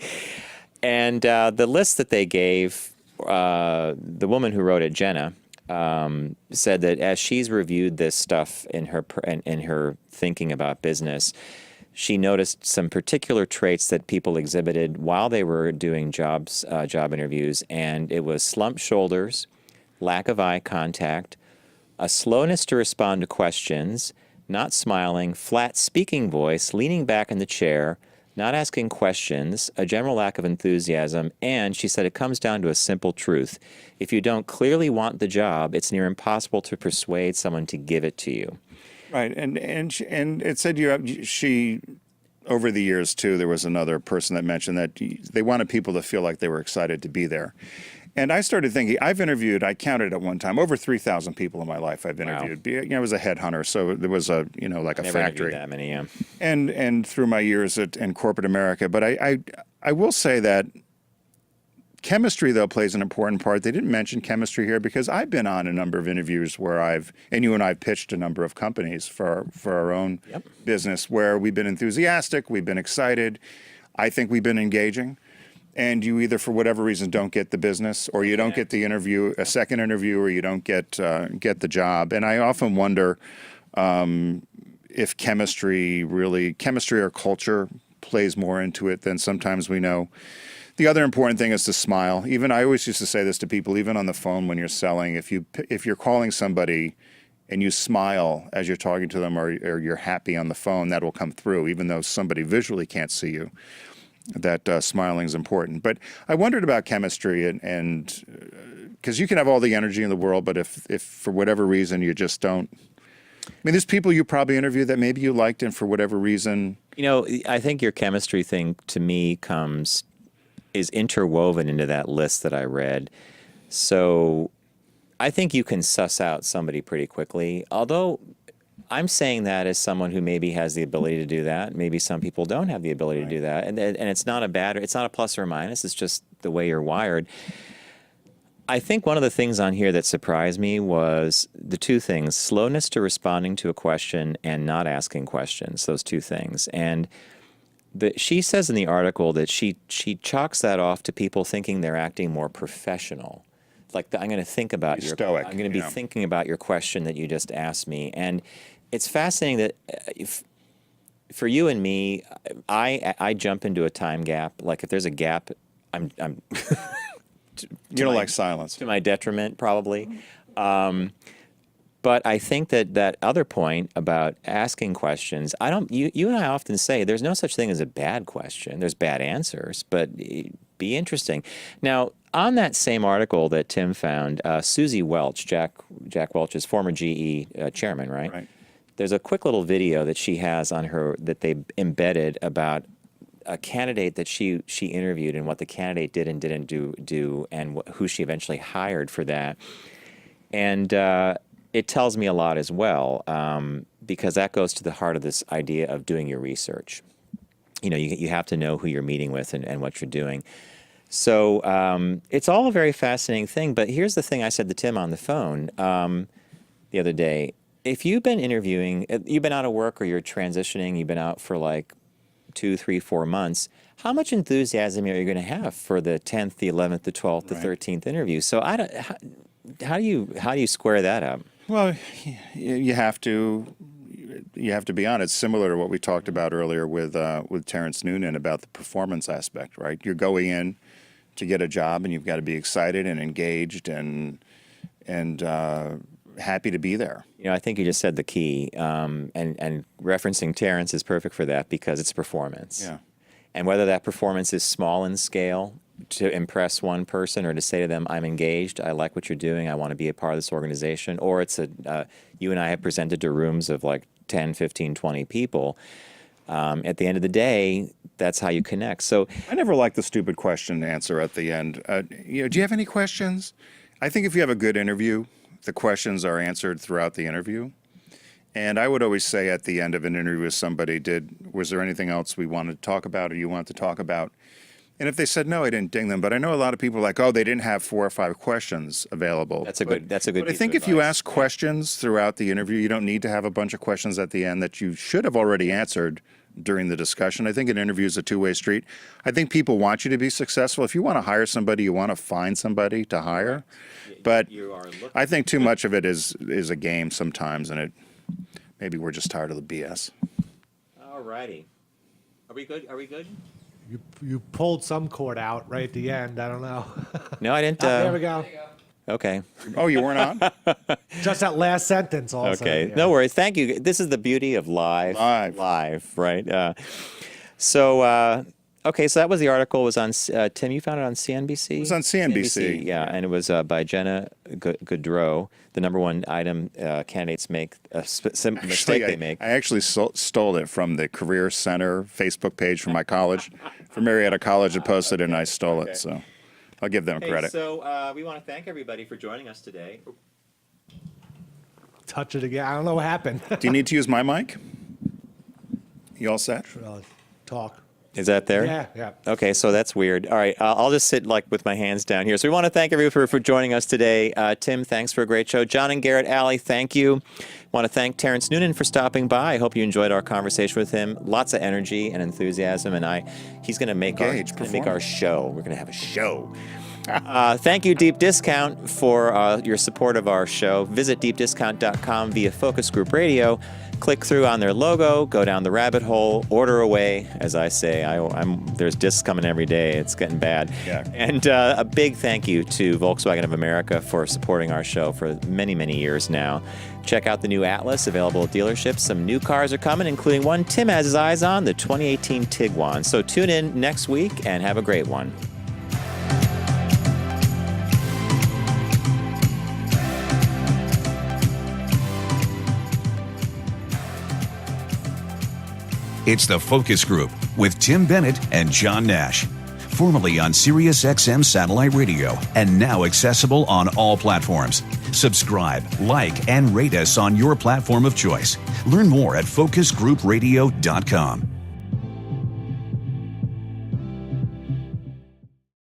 Speaker 5: And the list that they gave, the woman who wrote it, Jenna, said that as she's reviewed this stuff in her thinking about business, she noticed some particular traits that people exhibited while they were doing job interviews, and it was slumped shoulders, lack of eye contact, a slowness to respond to questions, not smiling, flat speaking voice, leaning back in the chair, not asking questions, a general lack of enthusiasm, and she said it comes down to a simple truth. If you don't clearly want the job, it's near impossible to persuade someone to give it to you.
Speaker 4: Right, and it said she over the years too. There was another person that mentioned that they wanted people to feel like they were excited to be there. And I started thinking, I've interviewed, I counted at one time, over 3,000 people in my life I've interviewed. Wow. I was a headhunter, so there was a, like a factory.
Speaker 5: That many, yeah.
Speaker 4: And through my years in corporate America. But I will say that chemistry, though, plays an important part. They didn't mention chemistry here because I've been on a number of interviews where and you and I have pitched a number of companies for our own business where we've been enthusiastic, we've been excited. I think we've been engaging. And you either, for whatever reason, don't get the business, or you don't get the interview, a second interview, or you don't get the job. And I often wonder if chemistry or culture plays more into it than sometimes we know. The other important thing is to smile. I always used to say this to people, even on the phone when you're selling, if you're calling somebody and you smile as you're talking to them, or you're happy on the phone, that will come through, even though somebody visually can't see you. That smiling is important. But I wondered about chemistry, and because you can have all the energy in the world, but if for whatever reason you just don't. I mean, there's people you probably interviewed that maybe you liked, and for whatever reason.
Speaker 5: I think your chemistry thing to me is interwoven into that list that I read. So I think you can suss out somebody pretty quickly, although I'm saying that as someone who maybe has the ability to do that. Maybe some people don't have the ability to do that. And it's not it's not a plus or a minus. It's just the way you're wired. I think one of the things on here that surprised me was the two things: slowness to responding to a question and not asking questions, those two things. And she says in the article that she chalks that off to people thinking they're acting more professional. Like, I'm going to think about
Speaker 4: stoic,
Speaker 5: I'm going to be thinking about your question that you just asked me. And it's fascinating that for you and me, I jump into a time gap. Like, if there's a gap, I'm
Speaker 4: you don't like silence.
Speaker 5: To my detriment, probably. But I think that other point about asking questions, you and I often say there's no such thing as a bad question. There's bad answers, but be interesting. Now, on that same article that Tim found, Susie Welch, Jack Welch's former GE chairman, right? Right. There's a quick little video that she has on her that they embedded about a candidate that she interviewed and what the candidate did and didn't do and who she eventually hired for that. And it tells me a lot as well, because that goes to the heart of this idea of doing your research. You have to know who you're meeting with and what you're doing. So it's all a very fascinating thing. But here's the thing I said to Tim on the phone the other day. If you've been interviewing, you've been out of work or you're transitioning, you've been out for like 2, 3, 4 months, how much enthusiasm are you going to have for the 10th, the 11th, the 12th, the 13th interview? So how do you square that up?
Speaker 4: Well, you have to be honest. Similar to what we talked about earlier with Terence Noonan about the performance aspect, right? You're going in to get a job, and you've got to be excited and engaged and happy to be there.
Speaker 5: I think you just said the key, and referencing Terence is perfect for that because it's performance.
Speaker 4: Yeah.
Speaker 5: And whether that performance is small in scale to impress one person or to say to them, I'm engaged, I like what you're doing, I want to be a part of this organization, or it's you and I have presented to rooms of like 10, 15, 20 people. At the end of the day, that's how you connect. So
Speaker 4: I never like the stupid question answer at the end. Do you have any questions? I think if you have a good interview, the questions are answered throughout the interview. And I would always say at the end of an interview with somebody, was there anything else we wanted to talk about or you wanted to talk about? And if they said no, I didn't ding them. But I know a lot of people are like, oh, they didn't have 4 or 5 questions available.
Speaker 5: That's a good piece of advice.
Speaker 4: But I think if you ask questions throughout the interview, you don't need to have a bunch of questions at the end that you should have already answered during the discussion. I think an interview is a two-way street. I think people want you to be successful. If you want to hire somebody, you want to find somebody to hire. But I think too much of it is a game sometimes, and maybe we're just tired of the BS.
Speaker 5: All righty. Are we good?
Speaker 9: You pulled some cord out right at the end. I don't know.
Speaker 5: No, I didn't.
Speaker 9: There we go.
Speaker 5: Okay.
Speaker 4: Oh, you weren't on?
Speaker 9: Just that last sentence also.
Speaker 5: Okay.
Speaker 9: Yeah.
Speaker 5: No worries. Thank you. This is the beauty of live, right? So, okay, so that was the article. It was on, Tim, you found it on CNBC?
Speaker 4: It was on CNBC.
Speaker 5: Yeah, and it was by Jenna Gaudreau. The number one item candidates make, mistake they make.
Speaker 4: I actually stole it from the Career Center Facebook page from my college. From Marietta College, it posted it, and I stole it. So I'll give them credit.
Speaker 5: So we want to thank everybody for joining us today.
Speaker 9: Touch it again. I don't know what happened.
Speaker 4: Do you need to use my mic? You all set?
Speaker 9: Talk.
Speaker 5: Is that there?
Speaker 9: Yeah.
Speaker 5: Okay, so that's weird. All right, I'll just sit like with my hands down here. So we want to thank everybody for joining us today. Tim, thanks for a great show. John and Garrett, Allie, thank you. Want to thank Terence Noonan for stopping by. I hope you enjoyed our conversation with him. Lots of energy and enthusiasm, and he's going to make our show. We're going to have a show. Thank you, Deep Discount, for your support of our show. Visit deepdiscount.com via Focus Group Radio. Click through on their logo, go down the rabbit hole, order away. As I say, there's discs coming every day. It's getting bad.
Speaker 4: Yeah.
Speaker 5: And a big thank you to Volkswagen of America for supporting our show for many, many years now. Check out the new Atlas, available at dealerships. Some new cars are coming, including one Tim has his eyes on, the 2018 Tiguan. So tune in next week and have a great one.
Speaker 1: It's the Focus Group with Tim Bennett and John Nash. Formerly on Sirius XM Satellite Radio and now accessible on all platforms. Subscribe, like, and rate us on your platform of choice. Learn more at focusgroupradio.com.